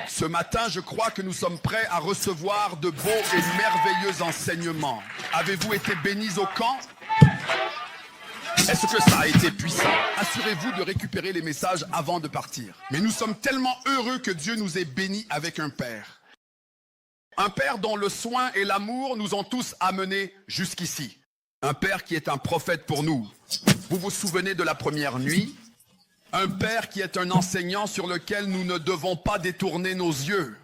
Ce matin, je crois que nous sommes prêts à recevoir de beaux et merveilleux enseignements. Avez-vous été bénis au camp? Est-ce que ça a été puissant? Assurez-vous de récupérer les messages avant de partir. Mais nous sommes tellement heureux que Dieu nous ait bénis avec un Père. Un Père dont le soin et l'amour nous ont tous amenés jusqu'ici. Un Père qui est un prophète pour nous. Vous vous souvenez de la première nuit? Un Père qui est un enseignant sur lequel nous ne devons pas détourner nos yeux.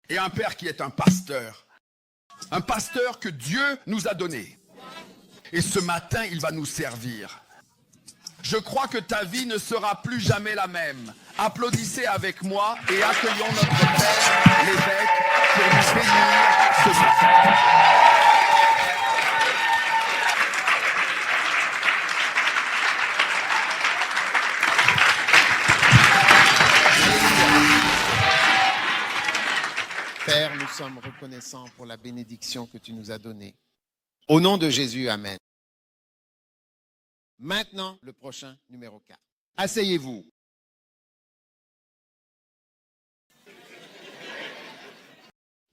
Et un Père qui est un pasteur. Un pasteur que Dieu nous a donné. Et ce matin, il va nous servir. Je crois que ta vie ne sera plus jamais la même. Applaudissez avec moi et accueillons notre Père, l'évêque, pour nous bénir ce matin. Père, nous sommes reconnaissants pour la bénédiction que tu nous as donnée. Au nom de Jésus, amen. Maintenant, le prochain, numéro 4. Asseyez-vous.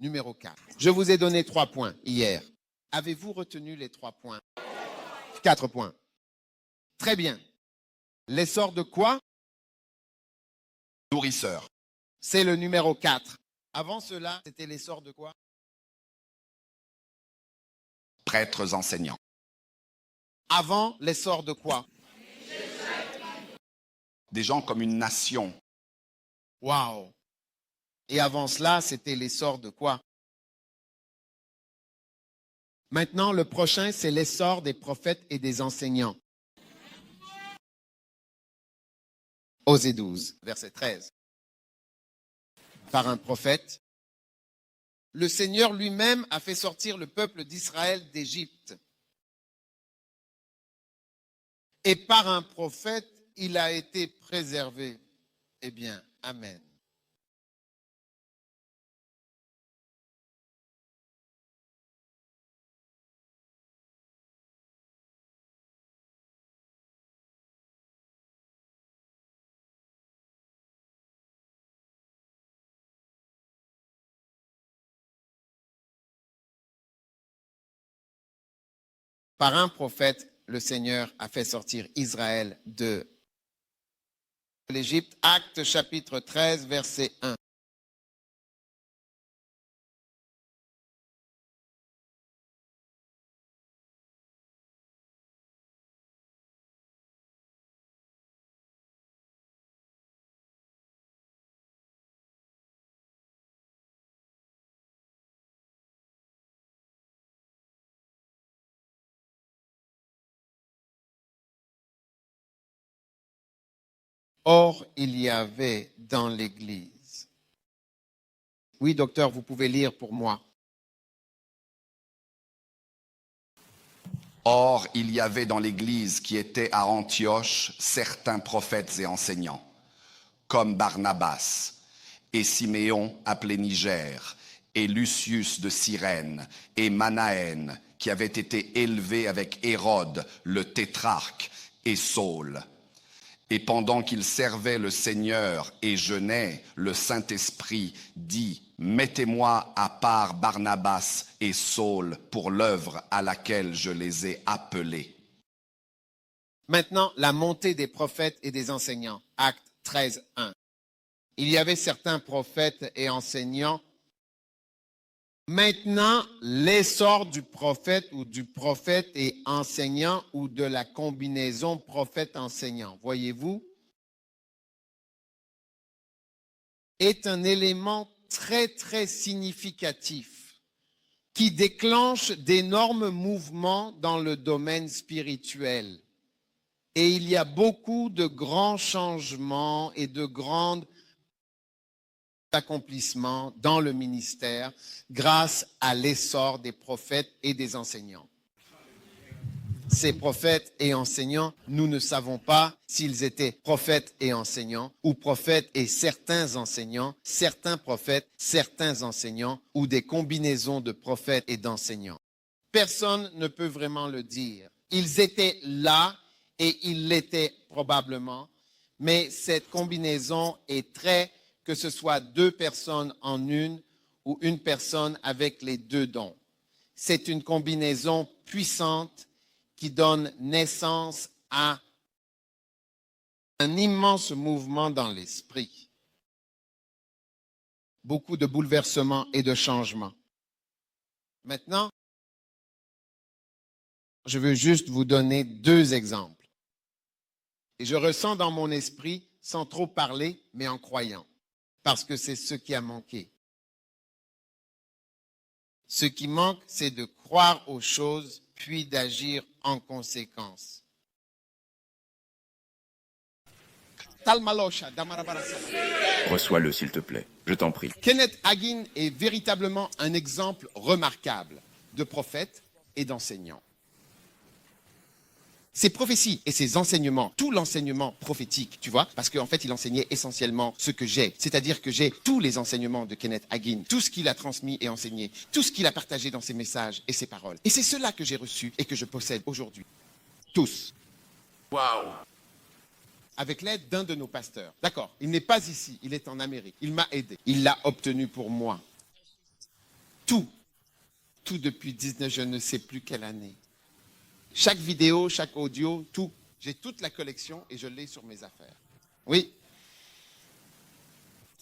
Numéro 4. Je vous ai donné 3 points hier. Avez-vous retenu les 3 points? 4 points. Très bien. L'essor de quoi? Nourrisseur. C'est le numéro 4. Avant cela, c'était l'essor de quoi? Prêtres enseignants. Avant, l'essor de quoi? Des gens comme une nation. Waouh! Et avant cela, c'était l'essor de quoi? Maintenant, le prochain, c'est l'essor des prophètes et des enseignants. Osée 12, verset 13. Par un prophète, le Seigneur lui-même a fait sortir le peuple d'Israël d'Égypte. Et par un prophète, il a été préservé. Eh bien, amen. Par un prophète, le Seigneur a fait sortir Israël de l'Égypte. Actes chapitre 13, verset 1. Or, il y avait dans l'Église. Oui, docteur, vous pouvez lire pour moi. Or, il y avait dans l'Église qui était à Antioche certains prophètes et enseignants, comme Barnabas et Siméon appelé Niger, et Lucius de Cyrène, et Manaën, qui avait été élevé avec Hérode, le tétrarque, et Saul. Et pendant qu'il servait le Seigneur et jeûnait, le Saint-Esprit dit « Mettez-moi à part Barnabas et Saul pour l'œuvre à laquelle je les ai appelés. » Maintenant, la montée des prophètes et des enseignants. Acte 13, 1. Il y avait certains prophètes et enseignants. Maintenant, l'essor du prophète ou du prophète et enseignant ou de la combinaison prophète-enseignant, voyez-vous, est un élément très, très significatif qui déclenche d'énormes mouvements dans le domaine spirituel. Et il y a beaucoup de grands changements et de grands accomplissements dans le ministère grâce à l'essor des prophètes et des enseignants. Ces prophètes et enseignants, nous ne savons pas s'ils étaient prophètes et enseignants ou prophètes et certains enseignants, certains prophètes, certains enseignants ou des combinaisons de prophètes et d'enseignants. Personne ne peut vraiment le dire. Ils étaient là et ils l'étaient probablement, mais cette combinaison est très que ce soit 2 personnes en une ou une personne avec les 2 dons. C'est une combinaison puissante qui donne naissance à un immense mouvement dans l'esprit. Beaucoup de bouleversements et de changements. Maintenant, je veux juste vous donner 2 exemples. Et je ressens dans mon esprit, sans trop parler, mais en croyant, parce que c'est ce qui a manqué. Ce qui manque, c'est de croire aux choses, puis d'agir en conséquence. Reçois-le, s'il te plaît. Je t'en prie. Kenneth Hagin est véritablement un exemple remarquable de prophète et d'enseignant. Ses prophéties et ses enseignements, tout l'enseignement prophétique, tu vois, parce qu'en fait, il enseignait essentiellement ce que j'ai. C'est-à-dire que j'ai tous les enseignements de Kenneth Hagin, tout ce qu'il a transmis et enseigné, tout ce qu'il a partagé dans ses messages et ses paroles. Et c'est cela que j'ai reçu et que je possède aujourd'hui. Tous. Waouh! Avec l'aide d'un de nos pasteurs. D'accord, il n'est pas ici, il est en Amérique. Il m'a aidé. Il l'a obtenu pour moi. Tout. Tout depuis je ne sais plus quelle année. Chaque vidéo, chaque audio, tout. J'ai toute la collection et je l'ai sur mes affaires. Oui.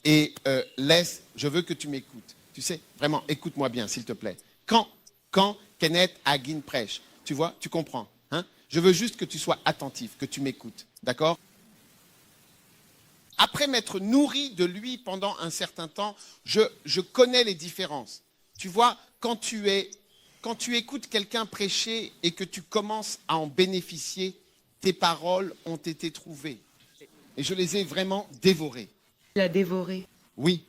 Et je veux que tu m'écoutes. Tu sais, vraiment, écoute-moi bien, s'il te plaît. Quand Kenneth Hagin prêche, tu vois, tu comprends. Hein? Je veux juste que tu sois attentif, que tu m'écoutes. D'accord? Après m'être nourri de lui pendant un certain temps, je connais les différences. Tu vois, quand tu écoutes quelqu'un prêcher et que tu commences à en bénéficier, tes paroles ont été trouvées. Et je les ai vraiment dévorées. Il a dévoré. Oui.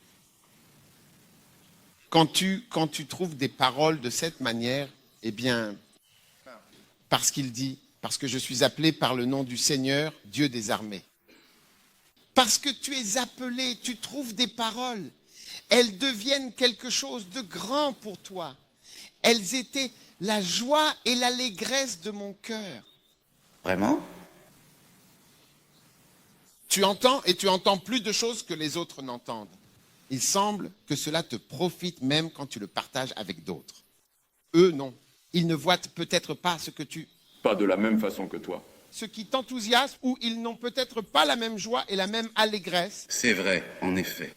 Quand tu trouves des paroles de cette manière, eh bien, parce qu'il dit, parce que je suis appelé par le nom du Seigneur, Dieu des armées. Parce que tu es appelé, tu trouves des paroles. Elles deviennent quelque chose de grand pour toi. Elles étaient la joie et l'allégresse de mon cœur. Vraiment? Tu entends et tu entends plus de choses que les autres n'entendent. Il semble que cela te profite même quand tu le partages avec d'autres. Eux, non. Ils ne voient peut-être pas ce que tu... Pas de la même façon que toi. Ce qui t'enthousiasme ou ils n'ont peut-être pas la même joie et la même allégresse. C'est vrai, en effet.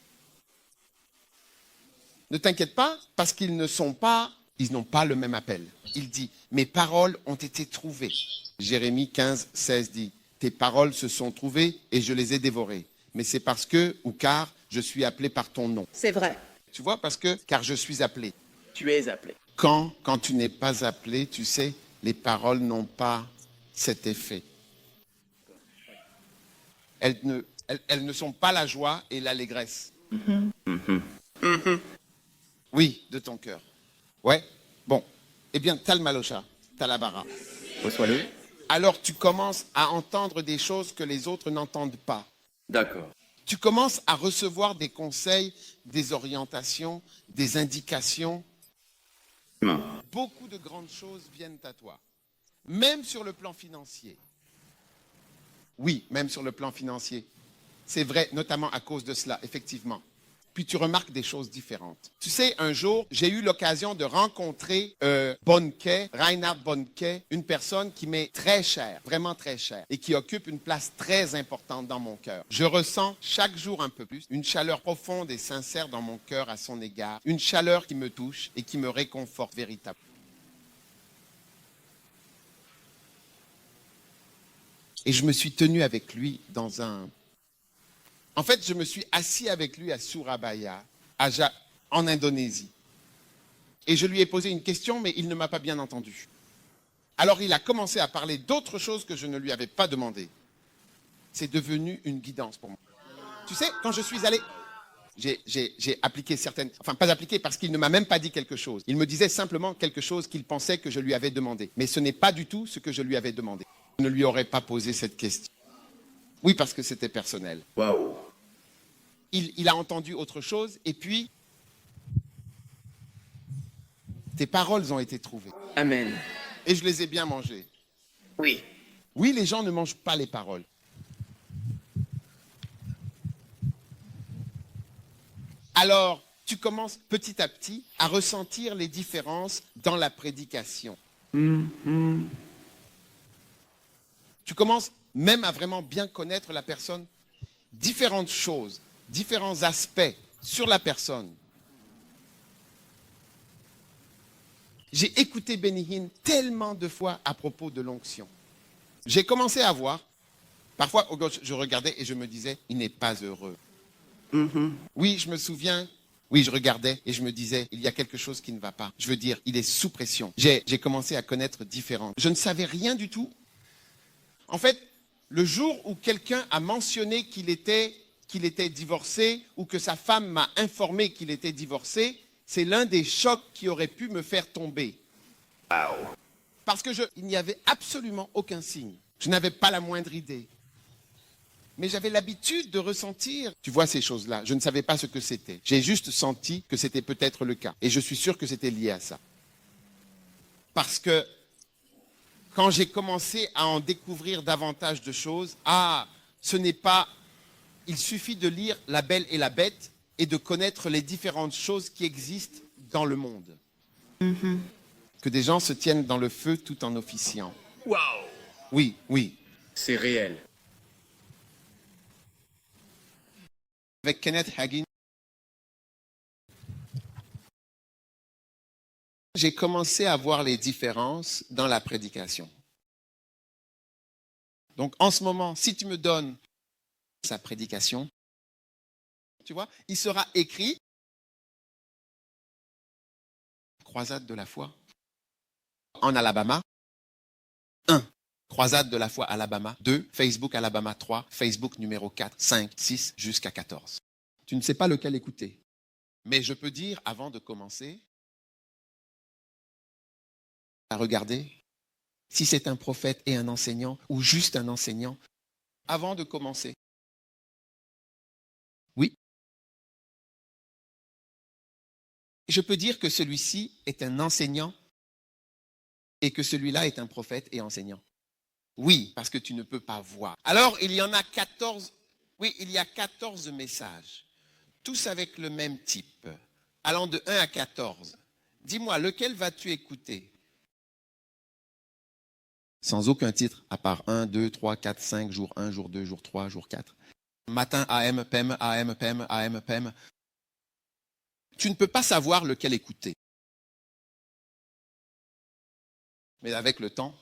Ne t'inquiète pas, parce qu'ils n'ont pas le même appel. Il dit, mes paroles ont été trouvées. Jérémie 15, 16 dit, tes paroles se sont trouvées et je les ai dévorées. Mais c'est parce que, ou car, je suis appelé par ton nom. C'est vrai. Tu vois, car je suis appelé. Tu es appelé. Quand tu n'es pas appelé, tu sais, les paroles n'ont pas cet effet. Elles ne sont pas la joie et l'allégresse. Oui, de ton cœur. Ouais. Bon. Eh bien, Talmalosha, Talabara. Reçois-le. Alors tu commences à entendre des choses que les autres n'entendent pas. D'accord. Tu commences à recevoir des conseils, des orientations, des indications. Beaucoup de grandes choses viennent à toi. Même sur le plan financier. Oui, même sur le plan financier. C'est vrai, notamment à cause de cela, effectivement. Puis tu remarques des choses différentes. Tu sais, un jour, j'ai eu l'occasion de rencontrer Reinhard Bonnke, une personne qui m'est très chère, vraiment très chère, et qui occupe une place très importante dans mon cœur. Je ressens chaque jour un peu plus une chaleur profonde et sincère dans mon cœur à son égard, une chaleur qui me touche et qui me réconforte véritablement. Et je me suis tenu avec lui En fait, je me suis assis avec lui à Surabaya, en Indonésie. Et je lui ai posé une question, mais il ne m'a pas bien entendu. Alors il a commencé à parler d'autres choses que je ne lui avais pas demandé. C'est devenu une guidance pour moi. Tu sais, quand je suis allé... J'ai appliqué certaines... Enfin, pas appliqué parce qu'il ne m'a même pas dit quelque chose. Il me disait simplement quelque chose qu'il pensait que je lui avais demandé. Mais ce n'est pas du tout ce que je lui avais demandé. Je ne lui aurais pas posé cette question. Oui, parce que c'était personnel. Waouh. Il a entendu autre chose et puis tes paroles ont été trouvées. Amen. Et je les ai bien mangées. Oui. Oui, les gens ne mangent pas les paroles. alors tu commences petit à petit à ressentir les différences dans la prédication. Tu commences même à vraiment bien connaître la personne, différentes choses, différents aspects sur la personne. J'ai écouté Benny Hinn tellement de fois à propos de l'onction. J'ai commencé à voir, parfois je regardais et je me disais, il n'est pas heureux. Oui, je me souviens, oui, je regardais et je me disais, il y a quelque chose qui ne va pas. Je veux dire, il est sous pression. J'ai commencé à connaître différents. Je ne savais rien du tout. En fait, le jour où quelqu'un a mentionné qu'il était divorcé ou que sa femme m'a informé qu'il était divorcé, c'est l'un des chocs qui aurait pu me faire tomber. Parce que il n'y avait absolument aucun signe. Je n'avais pas la moindre idée. Mais j'avais l'habitude de ressentir, tu vois, ces choses-là. Je ne savais pas ce que c'était. J'ai juste senti que c'était peut-être le cas. Et je suis sûr que c'était lié à ça. Parce que quand j'ai commencé à en découvrir davantage de choses, ce n'est pas... Il suffit de lire La Belle et la Bête et de connaître les différentes choses qui existent dans le monde. Que des gens se tiennent dans le feu tout en officiant. Waouh! Oui, oui. C'est réel. Avec Kenneth Hagin, j'ai commencé à voir les différences dans la prédication. Donc en ce moment, si tu me donnes sa prédication, tu vois, il sera écrit Croisade de la foi en Alabama. 1. Croisade de la foi Alabama. 2. Facebook Alabama. 3. Facebook numéro 4, 5, 6 jusqu'à 14. Tu ne sais pas lequel écouter. Mais je peux dire, avant de commencer, à regarder si c'est un prophète et un enseignant ou juste un enseignant, avant de commencer. Oui. Je peux dire que celui-ci est un enseignant et que celui-là est un prophète et enseignant. Oui, parce que tu ne peux pas voir. Alors, il y en a 14. Oui, il y a 14 messages, tous avec le même type, allant de 1 à 14. Dis-moi, lequel vas-tu écouter? Sans aucun titre, à part 1, 2, 3, 4, 5, jour 1, jour 2, jour 3, jour 4. Matin, AM, PM, AM, PM, AM, PM. Tu ne peux pas savoir lequel écouter. Mais avec le temps,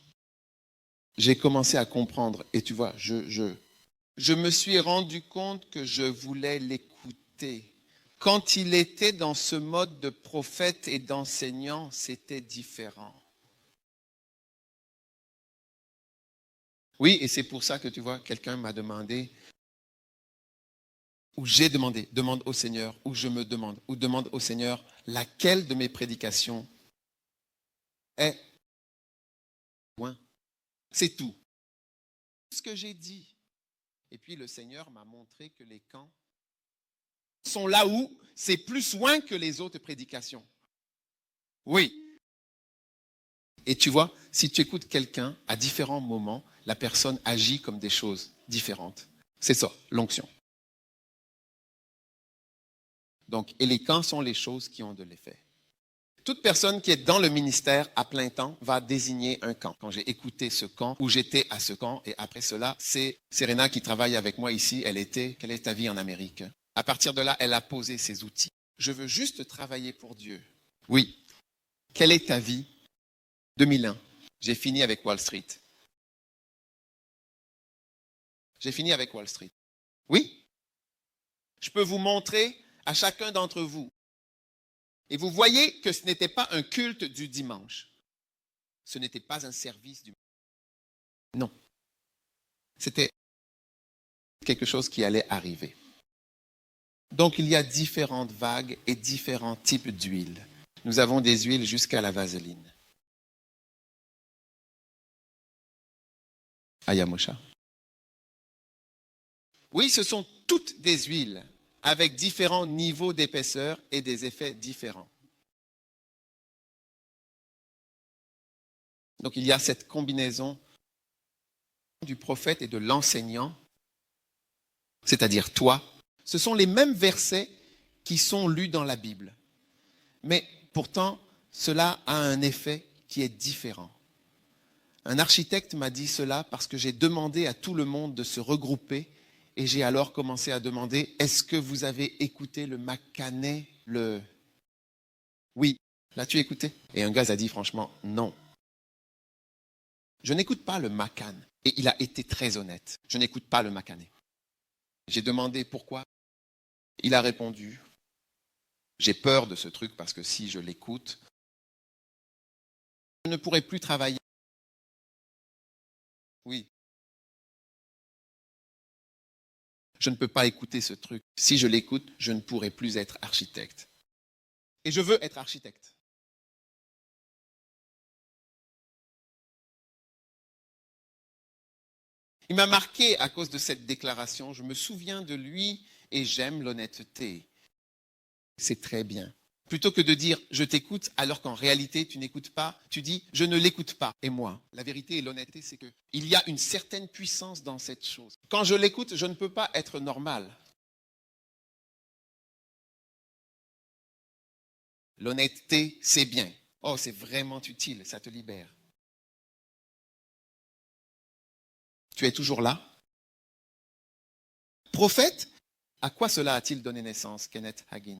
j'ai commencé à comprendre. Et tu vois, je me suis rendu compte que je voulais l'écouter. Quand il était dans ce mode de prophète et d'enseignant, c'était différent. Oui, et c'est pour ça que tu vois, quelqu'un m'a demandé, ou j'ai demandé, demande au Seigneur, ou je me demande, ou demande au Seigneur, laquelle de mes prédications est loin. C'est tout. Ce que j'ai dit. Et puis le Seigneur m'a montré que les camps sont là où c'est plus loin que les autres prédications. Oui. Et tu vois, si tu écoutes quelqu'un à différents moments, la personne agit comme des choses différentes. C'est ça, l'onction. Donc, et les camps sont les choses qui ont de l'effet. Toute personne qui est dans le ministère à plein temps va désigner un camp. Quand j'ai écouté ce camp, où j'étais à ce camp, et après cela, c'est Serena qui travaille avec moi ici, quelle est ta vie en Amérique? À partir de là, elle a posé ses outils. Je veux juste travailler pour Dieu. Oui. Quelle est ta vie? 2001. J'ai fini avec Wall Street. J'ai fini avec Wall Street. Oui. Je peux vous montrer à chacun d'entre vous. Et vous voyez que ce n'était pas un culte du dimanche. Ce n'était pas un service du... Non. C'était quelque chose qui allait arriver. Donc, il y a différentes vagues et différents types d'huiles. Nous avons des huiles jusqu'à la vaseline. Ayamosha. Oui, ce sont toutes des huiles avec différents niveaux d'épaisseur et des effets différents. Donc, il y a cette combinaison du prophète et de l'enseignant, c'est-à-dire toi. Ce sont les mêmes versets qui sont lus dans la Bible. Mais pourtant, cela a un effet qui est différent. Un architecte m'a dit cela parce que j'ai demandé à tout le monde de se regrouper et j'ai alors commencé à demander, est-ce que vous avez écouté le Macanais, le... Oui, l'as-tu écouté? Et un gars a dit franchement, non. Je n'écoute pas le Macan. Et il a été très honnête. Je n'écoute pas le Macanais. J'ai demandé pourquoi. Il a répondu, j'ai peur de ce truc parce que si je l'écoute, je ne pourrai plus travailler. Oui. Je ne peux pas écouter ce truc. Si je l'écoute, je ne pourrai plus être architecte. Et je veux être architecte. Il m'a marqué à cause de cette déclaration. Je me souviens de lui et j'aime l'honnêteté. C'est très bien. Plutôt que de dire « je t'écoute » alors qu'en réalité tu n'écoutes pas, tu dis « je ne l'écoute pas ». Et moi, la vérité et l'honnêteté, c'est qu'il y a une certaine puissance dans cette chose. Quand je l'écoute, je ne peux pas être normal. L'honnêteté, c'est bien. Oh, c'est vraiment utile, ça te libère. Tu es toujours là? Prophète, à quoi cela a-t-il donné naissance, Kenneth Hagin?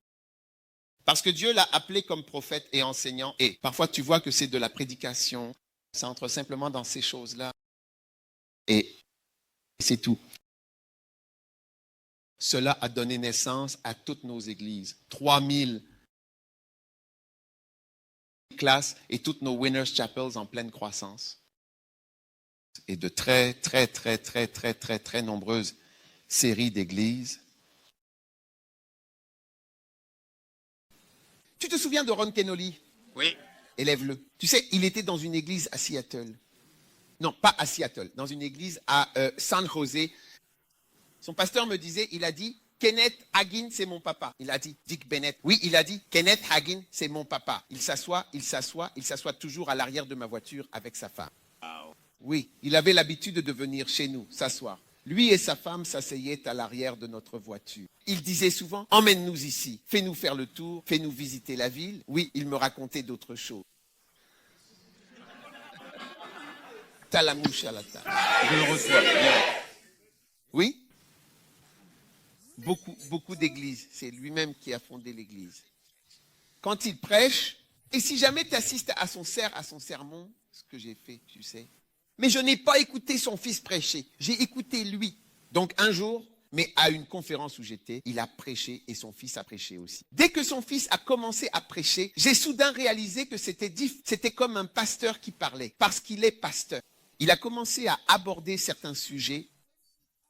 Parce que Dieu l'a appelé comme prophète et enseignant. Et parfois, tu vois que c'est de la prédication. Ça entre simplement dans ces choses-là. Et c'est tout. Cela a donné naissance à toutes nos églises. 3000 classes et toutes nos Winners Chapels en pleine croissance. Et de très nombreuses séries d'églises. Tu te souviens de Ron Kenoly? Oui. Élève-le. Tu sais, il était dans une église à Seattle. Non, pas à Seattle, dans une église à San José. Son pasteur me disait, il a dit, Kenneth Hagin, c'est mon papa. Il a dit, Dick Bennett. Oui, il a dit, Kenneth Hagin, c'est mon papa. Il s'assoit toujours à l'arrière de ma voiture avec sa femme. Wow. Oui, il avait l'habitude de venir chez nous, s'asseoir. Lui et sa femme s'asseyaient à l'arrière de notre voiture. Il disait souvent, emmène-nous ici, fais-nous faire le tour, fais-nous visiter la ville. Oui, il me racontait d'autres choses. T'as la mouche à la table. Je le reçois. Oui? Beaucoup d'églises. C'est lui-même qui a fondé l'église. Quand il prêche, et si jamais tu assistes à son sermon, ce que j'ai fait, tu sais. Mais je n'ai pas écouté son fils prêcher. J'ai écouté lui. Donc un jour, mais à une conférence où j'étais, il a prêché et son fils a prêché aussi. Dès que son fils a commencé à prêcher, j'ai soudain réalisé que c'était comme un pasteur qui parlait, parce qu'il est pasteur. Il a commencé à aborder certains sujets.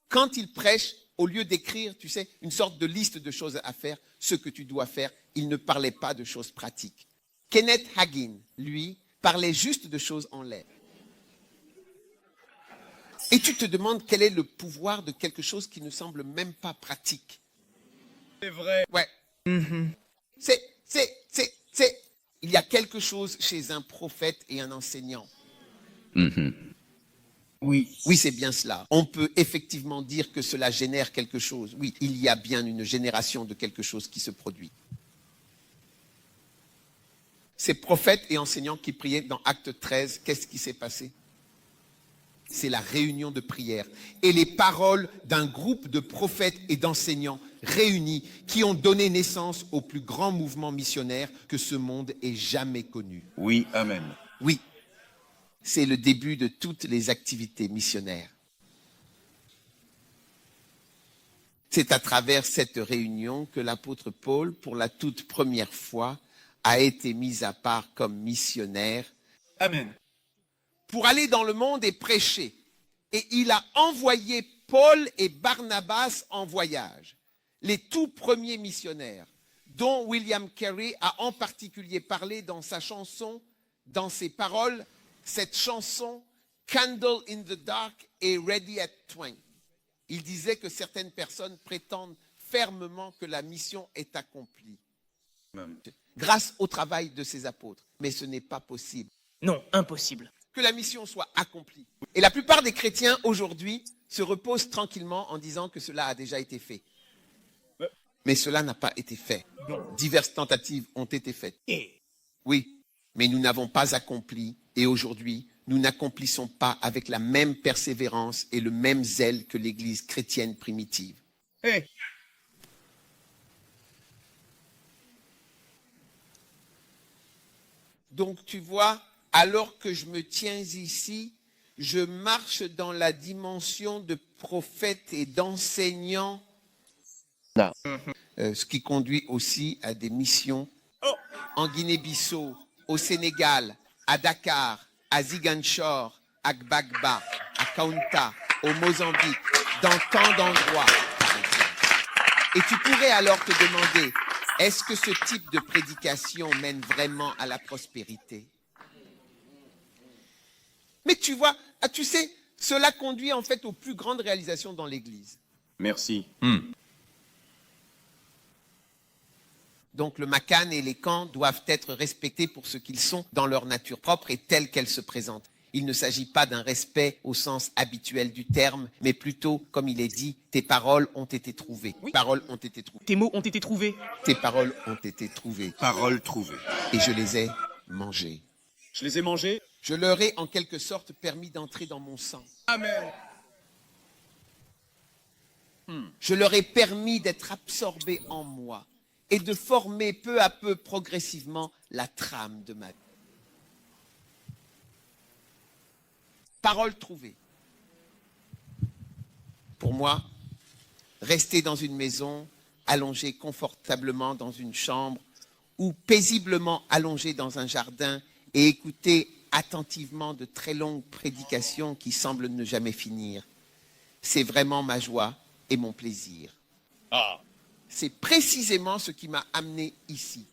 Quand il prêche, au lieu d'écrire, tu sais, une sorte de liste de choses à faire, ce que tu dois faire, il ne parlait pas de choses pratiques. Kenneth Hagin, lui, parlait juste de choses en l'air. Et tu te demandes quel est le pouvoir de quelque chose qui ne semble même pas pratique. C'est vrai. Ouais. Il y a quelque chose chez un prophète et un enseignant. Oui. Oui, c'est bien cela. On peut effectivement dire que cela génère quelque chose. Oui, il y a bien une génération de quelque chose qui se produit. Ces prophètes et enseignants qui priaient dans Acte 13, qu'est-ce qui s'est passé? C'est la réunion de prière et les paroles d'un groupe de prophètes et d'enseignants réunis qui ont donné naissance au plus grand mouvement missionnaire que ce monde ait jamais connu. Oui, amen. Oui, c'est le début de toutes les activités missionnaires. C'est à travers cette réunion que l'apôtre Paul, pour la toute première fois, a été mis à part comme missionnaire. Amen. Pour aller dans le monde et prêcher. Et il a envoyé Paul et Barnabas en voyage. Les tout premiers missionnaires, dont William Carey a en particulier parlé dans sa chanson, dans ses paroles, cette chanson « Candle in the Dark » et « Ready at Twine ». Il disait que certaines personnes prétendent fermement que la mission est accomplie. Grâce au travail de ces apôtres. Mais ce n'est pas possible. Non, impossible. Que la mission soit accomplie. Et la plupart des chrétiens aujourd'hui se reposent tranquillement en disant que cela a déjà été fait. Mais cela n'a pas été fait. Diverses tentatives ont été faites. Oui, mais nous n'avons pas accompli et aujourd'hui, nous n'accomplissons pas avec la même persévérance et le même zèle que l'Église chrétienne primitive. Hé, Donc tu vois, alors que je me tiens ici, je marche dans la dimension de prophète et d'enseignant, ce qui conduit aussi à des missions en Guinée-Bissau, au Sénégal, à Dakar, à Ziguinchor, à Gbagba, à Kaunta, au Mozambique, dans tant d'endroits, par exemple. Et tu pourrais alors te demander, est-ce que ce type de prédication mène vraiment à la prospérité? Mais tu vois, tu sais, cela conduit en fait aux plus grandes réalisations dans l'Église. Merci. Donc le Macan et les camps doivent être respectés pour ce qu'ils sont dans leur nature propre et telle qu'elle se présente. Il ne s'agit pas d'un respect au sens habituel du terme, mais plutôt, comme il est dit, tes paroles ont été trouvées. Oui. Paroles ont été trouvées. tes mots ont été trouvés. Tes paroles ont été trouvées. Parole trouvée. Et je les ai mangées. Je les ai mangés. Je leur ai en quelque sorte permis d'entrer dans mon sang. Amen. Je leur ai permis d'être absorbés en moi et de former peu à peu, progressivement, la trame de ma vie. Parole trouvée. Pour moi, rester dans une maison, allongé confortablement dans une chambre ou paisiblement allongé dans un jardin et écouter attentivement de très longues prédications qui semblent ne jamais finir, c'est vraiment ma joie et mon plaisir. C'est précisément ce qui m'a amené ici.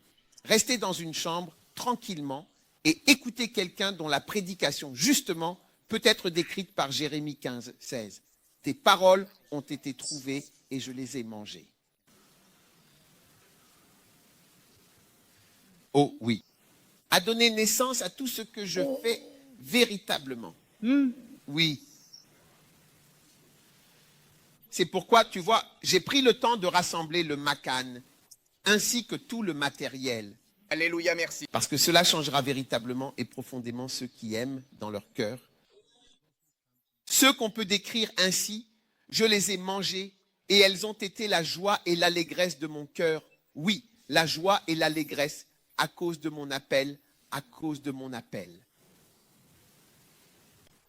Rester dans une chambre tranquillement et écouter quelqu'un dont la prédication, justement, peut être décrite par Jérémie 15, 16. Tes paroles ont été trouvées et je les ai mangées. Oh oui. A donné naissance à tout ce que je fais véritablement. Oui. C'est pourquoi, tu vois, j'ai pris le temps de rassembler le Macan, ainsi que tout le matériel. Alléluia, merci. Parce que cela changera véritablement et profondément ceux qui aiment dans leur cœur. Ceux qu'on peut décrire ainsi, je les ai mangés et elles ont été la joie et l'allégresse de mon cœur. Oui, la joie et l'allégresse à cause de mon appel, à cause de mon appel.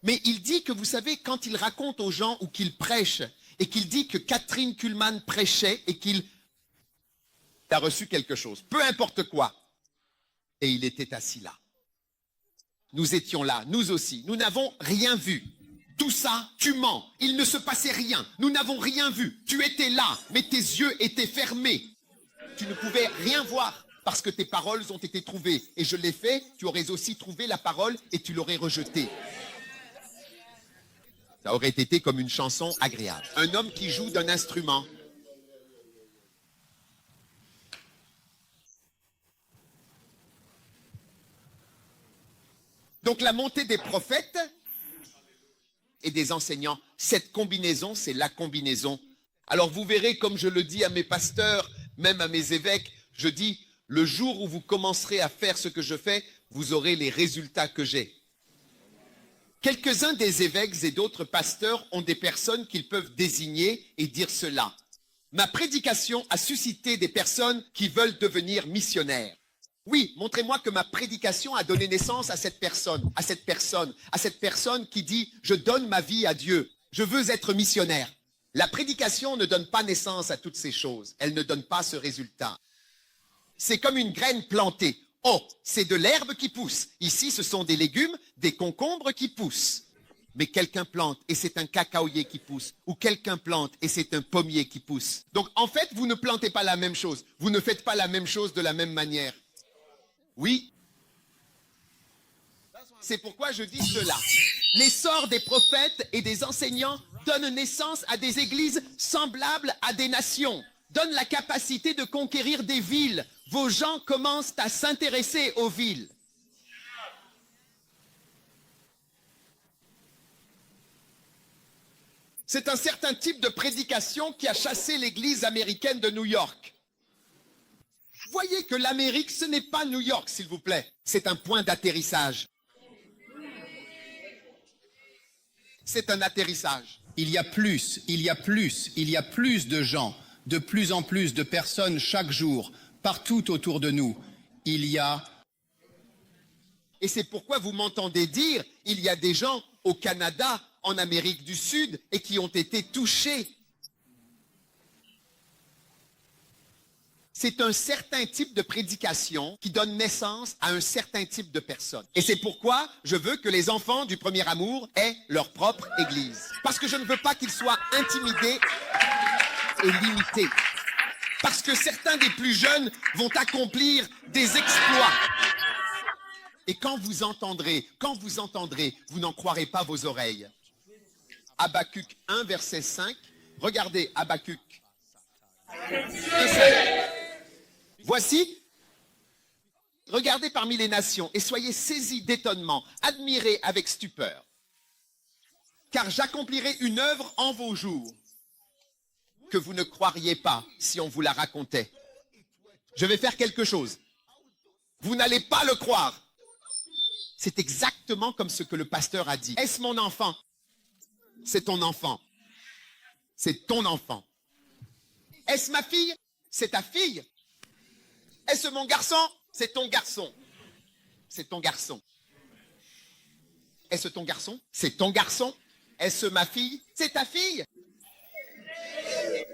Mais il dit que, vous savez, quand il raconte aux gens ou qu'il prêche, et qu'il dit que Catherine Kuhlman prêchait et qu'il a reçu quelque chose, peu importe quoi, et il était assis là. Nous étions là, nous aussi, nous n'avons rien vu. Tout ça, tu mens, il ne se passait rien, nous n'avons rien vu. Tu étais là, mais tes yeux étaient fermés. Tu ne pouvais rien voir parce que tes paroles ont été trouvées. Et je l'ai fait, tu aurais aussi trouvé la parole et tu l'aurais rejetée. Ça aurait été comme une chanson agréable. Un homme qui joue d'un instrument. Donc la montée des prophètes et des enseignants, cette combinaison, c'est la combinaison. Alors vous verrez, comme je le dis à mes pasteurs, même à mes évêques, je dis, le jour où vous commencerez à faire ce que je fais, vous aurez les résultats que j'ai. Quelques-uns des évêques et d'autres pasteurs ont des personnes qu'ils peuvent désigner et dire cela. Ma prédication a suscité des personnes qui veulent devenir missionnaires. Oui, montrez-moi que ma prédication a donné naissance à cette personne, à cette personne, à cette personne qui dit « Je donne ma vie à Dieu, je veux être missionnaire ». La prédication ne donne pas naissance à toutes ces choses. Elle ne donne pas ce résultat. C'est comme une graine plantée. Oh, c'est de l'herbe qui pousse. Ici, ce sont des légumes, des concombres qui poussent. Mais quelqu'un plante et c'est un cacaoyer qui pousse. Ou quelqu'un plante et c'est un pommier qui pousse. Donc, en fait, vous ne plantez pas la même chose. Vous ne faites pas la même chose de la même manière. Oui. C'est pourquoi je dis cela. L'essor des prophètes et des enseignants donne naissance à des églises semblables à des nations. Donne la capacité de conquérir des villes. Vos gens commencent à s'intéresser aux villes. C'est un certain type de prédication qui a chassé l'église américaine de New York. Voyez que l'Amérique, ce n'est pas New York, s'il vous plaît. C'est un point d'atterrissage. C'est un atterrissage. Il y a plus de gens, de plus en plus de personnes chaque jour, partout autour de nous. Il y a... Et c'est pourquoi vous m'entendez dire, il y a des gens au Canada, en Amérique du Sud, et qui ont été touchés. C'est un certain type de prédication qui donne naissance à un certain type de personnes. Et c'est pourquoi je veux que les enfants du premier amour aient leur propre église. Parce que je ne veux pas qu'ils soient intimidés et limités. Parce que certains des plus jeunes vont accomplir des exploits. Et quand vous entendrez, vous n'en croirez pas vos oreilles. Habakkuk 1, verset 5. Regardez Habakkuk 1, 5. Voici, regardez parmi les nations et soyez saisis d'étonnement, admirez avec stupeur. Car j'accomplirai une œuvre en vos jours que vous ne croiriez pas si on vous la racontait. Je vais faire quelque chose. Vous n'allez pas le croire. C'est exactement comme ce que le pasteur a dit. Est-ce mon enfant? C'est ton enfant. C'est ton enfant. Est-ce ma fille? C'est ta fille. Est-ce mon garçon? C'est ton garçon. C'est ton garçon. Est-ce ton garçon? C'est ton garçon. Est-ce ma fille? C'est ta fille.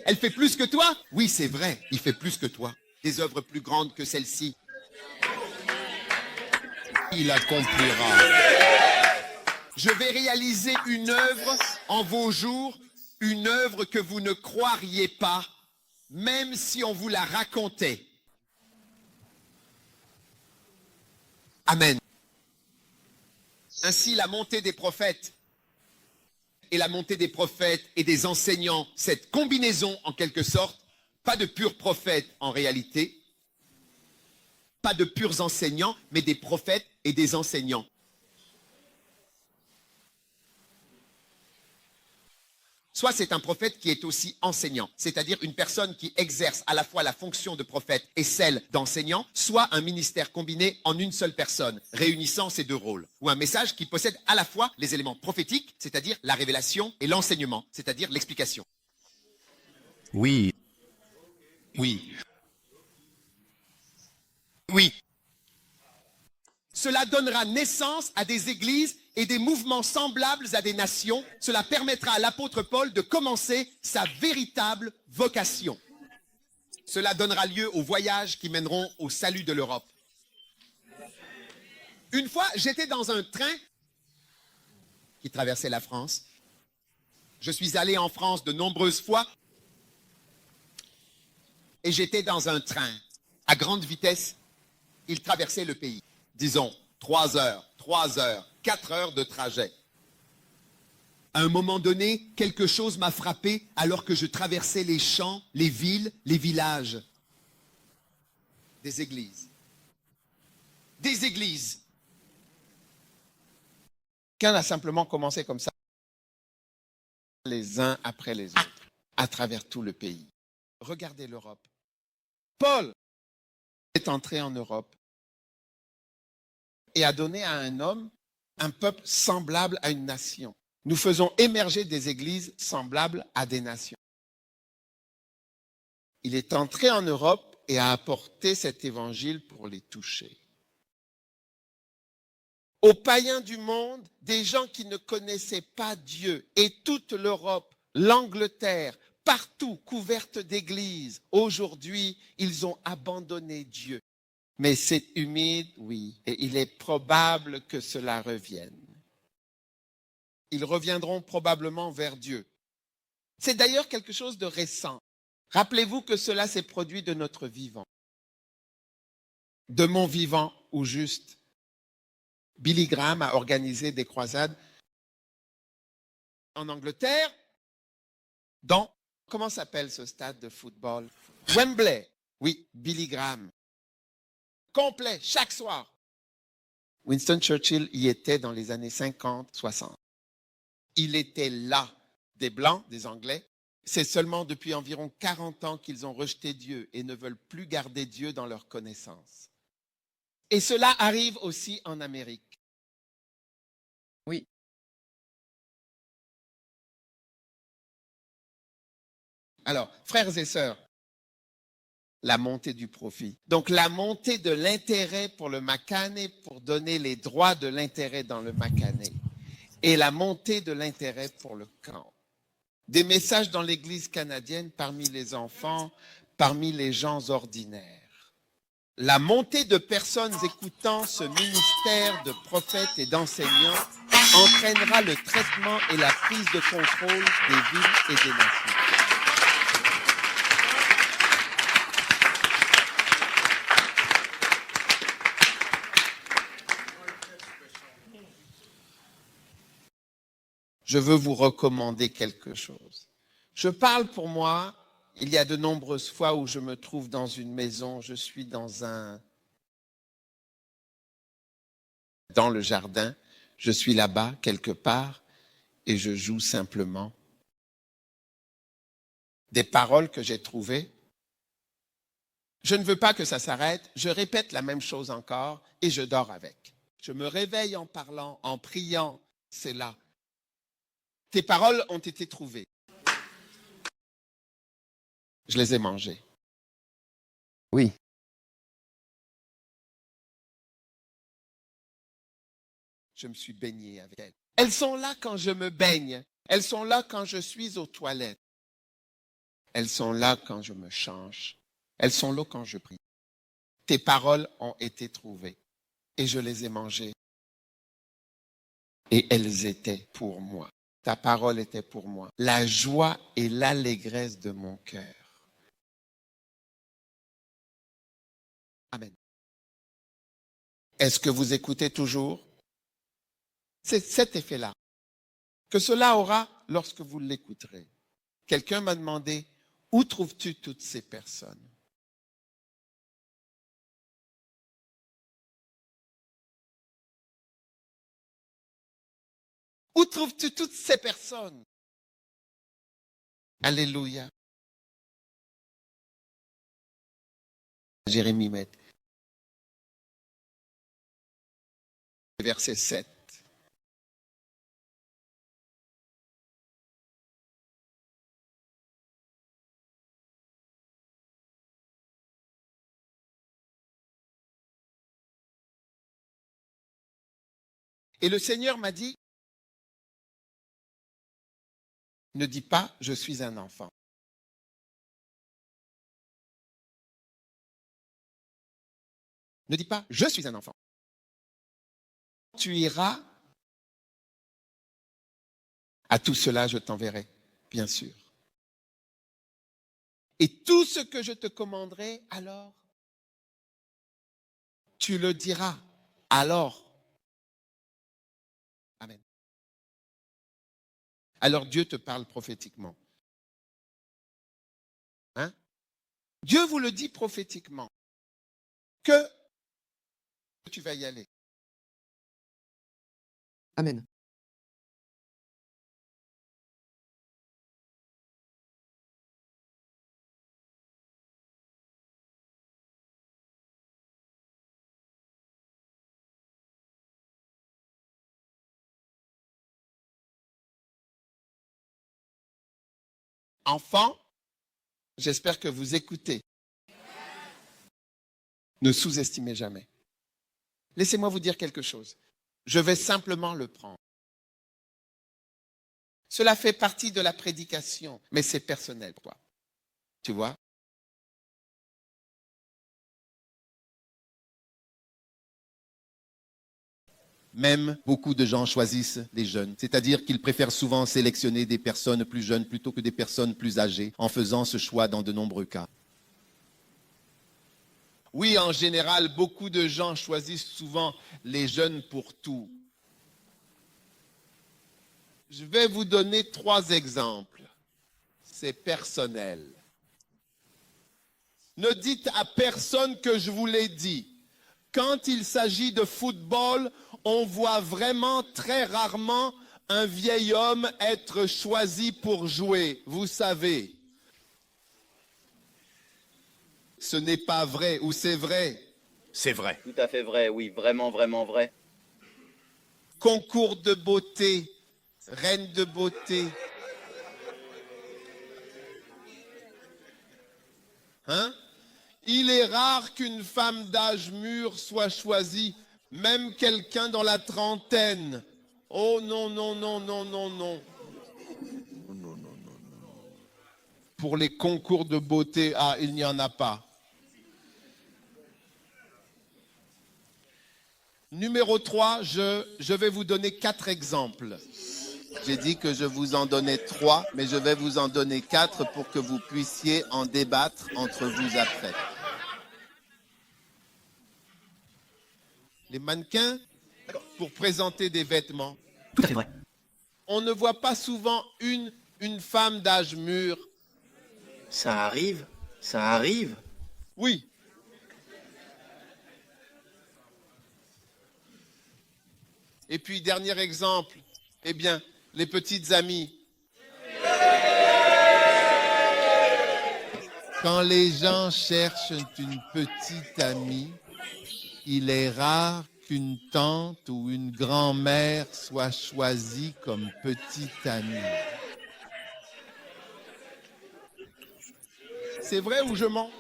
Elle fait plus que toi? Oui, c'est vrai, il fait plus que toi. Des œuvres plus grandes que celle-ci. Il accomplira. Je vais réaliser une œuvre en vos jours, une œuvre que vous ne croiriez pas, même si on vous la racontait. Amen. Ainsi, la montée des prophètes et la montée des prophètes et des enseignants, cette combinaison en quelque sorte, pas de purs prophètes en réalité, pas de purs enseignants, mais des prophètes et des enseignants. Soit c'est un prophète qui est aussi enseignant, c'est-à-dire une personne qui exerce à la fois la fonction de prophète et celle d'enseignant, soit un ministère combiné en une seule personne, réunissant ces deux rôles, ou un message qui possède à la fois les éléments prophétiques, c'est-à-dire la révélation, et l'enseignement, c'est-à-dire l'explication. Oui. Cela donnera naissance à des églises et des mouvements semblables à des nations. Cela permettra à l'apôtre Paul de commencer sa véritable vocation. Cela donnera lieu aux voyages qui mèneront au salut de l'Europe. Une fois, j'étais dans un train qui traversait la France. Je suis allé en France de nombreuses fois et j'étais dans un train à grande vitesse. Il traversait le pays. Disons, 3 heures, 4 heures de trajet. À un moment donné, quelque chose m'a frappé alors que je traversais les champs, les villes, les villages. Des églises. Des églises. Quelqu'un a simplement commencé comme ça, les uns après les autres, à travers tout le pays. Regardez l'Europe. Paul est entré en Europe et a donné à un homme un peuple semblable à une nation. Nous faisons émerger des églises semblables à des nations. Il est entré en Europe et a apporté cet évangile pour les toucher. Aux païens du monde, des gens qui ne connaissaient pas Dieu, et toute l'Europe, l'Angleterre, partout couverte d'églises, aujourd'hui, ils ont abandonné Dieu. Mais c'est humide, oui, et il est probable que cela revienne. Ils reviendront probablement vers Dieu. C'est d'ailleurs quelque chose de récent. Rappelez-vous que cela s'est produit de notre vivant. De mon vivant, ou juste. Billy Graham a organisé des croisades en Angleterre, dans, comment s'appelle ce stade de football? Wembley. Oui, Billy Graham. Complet, chaque soir. Winston Churchill y était dans les années 50, 60. Il était là. des Blancs, des Anglais. C'est seulement depuis environ 40 ans qu'ils ont rejeté Dieu et ne veulent plus garder Dieu dans leur connaissance. Et cela arrive aussi en Amérique. Oui. Alors, frères et sœurs, la montée du profit. Donc, la montée de l'intérêt pour le Makane, pour donner les droits de l'intérêt dans le Makane, et la montée de l'intérêt pour le camp. Des messages dans l'Église canadienne parmi les enfants, parmi les gens ordinaires. La montée de personnes écoutant ce ministère de prophètes et d'enseignants entraînera le traitement et la prise de contrôle des villes et des nations. Je veux vous recommander quelque chose. Je parle pour moi, il y a de nombreuses fois où je me trouve dans une maison, je suis dans le jardin, je suis là-bas quelque part et je joue simplement des paroles que j'ai trouvées. Je ne veux pas que ça s'arrête, je répète la même chose encore et je dors avec. Je me réveille en parlant, en priant, c'est là. Tes paroles ont été trouvées. Je les ai mangées. Oui. Je me suis baigné avec elles. Elles sont là quand je me baigne. Elles sont là quand je suis aux toilettes. Elles sont là quand je me change. Elles sont là quand je prie. Tes paroles ont été trouvées et je les ai mangées. Et elles étaient pour moi. Ta parole était pour moi. La joie et l'allégresse de mon cœur. Amen. Est-ce que vous écoutez toujours? C'est cet effet-là que cela aura lorsque vous l'écouterez. Quelqu'un m'a demandé, où trouves-tu toutes ces personnes? Où trouves-tu toutes ces personnes? Alléluia. Jérémie met. Verset 7. Et le Seigneur m'a dit, ne dis pas, je suis un enfant. Ne dis pas, je suis un enfant. Tu iras, à tout cela je t'enverrai, bien sûr. Et tout ce que je te commanderai, alors, tu le diras, alors. Amen. Alors Dieu te parle prophétiquement. Hein? Dieu vous le dit prophétiquement. Que tu vas y aller. Amen. Enfants, j'espère que vous écoutez. Ne sous-estimez jamais. Laissez-moi vous dire quelque chose. Je vais simplement le prendre. Cela fait partie de la prédication, mais c'est personnel, quoi. Tu vois? Même beaucoup de gens choisissent des jeunes, c'est-à-dire qu'ils préfèrent souvent sélectionner des personnes plus jeunes plutôt que des personnes plus âgées, en faisant ce choix dans de nombreux cas. Oui, en général, beaucoup de gens choisissent souvent les jeunes pour tout. Je vais vous donner 3 exemples. C'est personnel. Ne dites à personne que je vous l'ai dit. Quand il s'agit de football, on voit vraiment très rarement un vieil homme être choisi pour jouer, vous savez. Ce n'est pas vrai ou c'est vrai? C'est vrai. Tout à fait vrai, oui, vraiment, vraiment vrai. Concours de beauté, reine de beauté. Hein? Il est rare qu'une femme d'âge mûr soit choisie, même quelqu'un dans la trentaine. Oh non, non, non, non, non, non. Pour les concours de beauté, ah, il n'y en a pas. Numéro 3, je vais vous donner 4 exemples. J'ai dit que je vous en donnais 3, mais je vais vous en donner 4 pour que vous puissiez en débattre entre vous après. Les mannequins, pour présenter des vêtements. Tout à fait vrai. On ne voit pas souvent une femme d'âge mûr. Ça arrive, ça arrive. Oui. Et puis, dernier exemple, eh bien, les petites amies. Quand les gens cherchent une petite amie, il est rare qu'une tante ou une grand-mère soit choisie comme petite amie. C'est vrai ou je mens?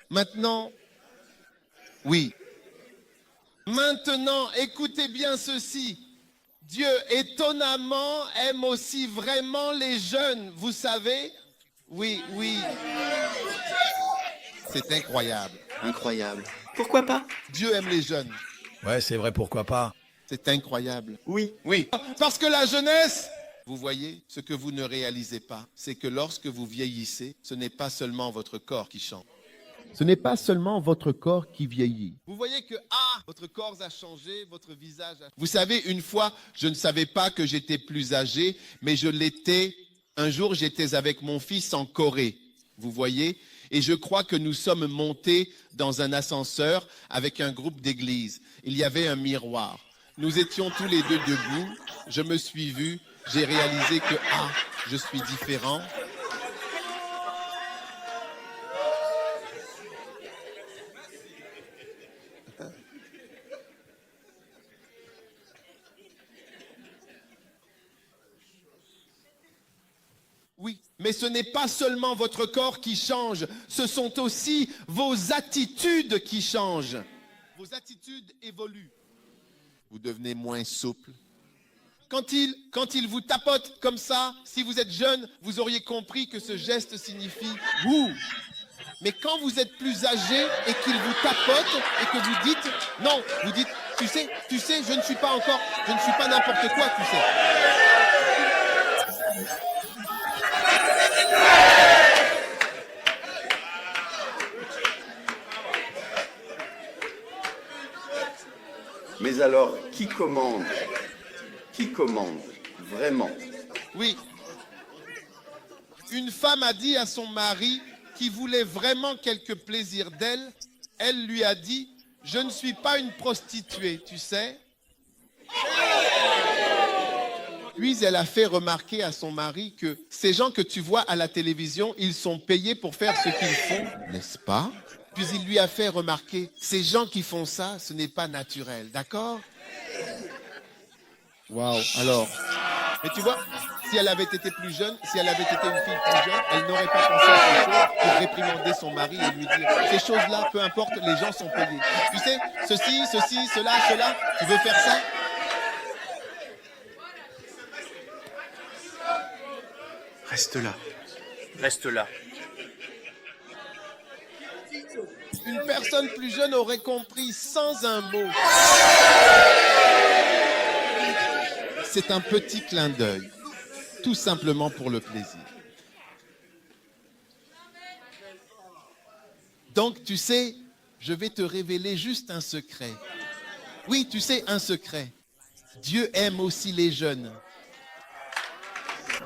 Maintenant, oui. Maintenant, écoutez bien ceci. Dieu étonnamment aime aussi vraiment les jeunes, vous savez? Oui, oui. C'est incroyable. Incroyable. Pourquoi pas? Dieu aime les jeunes. Ouais, c'est vrai, pourquoi pas. C'est incroyable. Oui. Oui. Parce que la jeunesse, vous voyez, ce que vous ne réalisez pas, c'est que lorsque vous vieillissez, ce n'est pas seulement votre corps qui change. Ce n'est pas seulement votre corps qui vieillit. Vous voyez que, votre corps a changé, votre visage a... Vous savez, une fois, je ne savais pas que j'étais plus âgé, mais je l'étais. Un jour, j'étais avec mon fils en Corée, vous voyez, et je crois que nous sommes montés dans un ascenseur avec un groupe d'église. Il y avait un miroir. Nous étions tous les deux debout. Je me suis vu, j'ai réalisé que, je suis différent. Oui, mais ce n'est pas seulement votre corps qui change, ce sont aussi vos attitudes qui changent. Vos attitudes évoluent. Vous devenez moins souple. Quand il vous tapote comme ça, si vous êtes jeune, vous auriez compris que ce geste signifie « ouh ». Mais quand vous êtes plus âgé et qu'il vous tapote et que vous dites « non », vous dites « tu sais, je ne suis pas n'importe quoi, tu sais ». Mais alors, qui commande? Qui commande? Vraiment? Oui. Une femme a dit à son mari qui voulait vraiment quelque plaisir d'elle, elle lui a dit « Je ne suis pas une prostituée, tu sais ?» Puis elle a fait remarquer à son mari que ces gens que tu vois à la télévision, ils sont payés pour faire ce qu'ils font, n'est-ce pas? Puis il lui a fait remarquer, ces gens qui font ça, ce n'est pas naturel, d'accord? Waouh, alors. Mais tu vois, si elle avait été plus jeune, si elle avait été une fille plus jeune, elle n'aurait pas pensé à ces choses pour réprimander son mari et lui dire, ces choses-là, peu importe, les gens sont payés. Tu sais, ceci, cela, tu veux faire ça? Reste là. Reste là. Une personne plus jeune aurait compris sans un mot. C'est un petit clin d'œil, tout simplement pour le plaisir. Donc, tu sais, je vais te révéler juste un secret. Oui, tu sais, un secret. Dieu aime aussi les jeunes.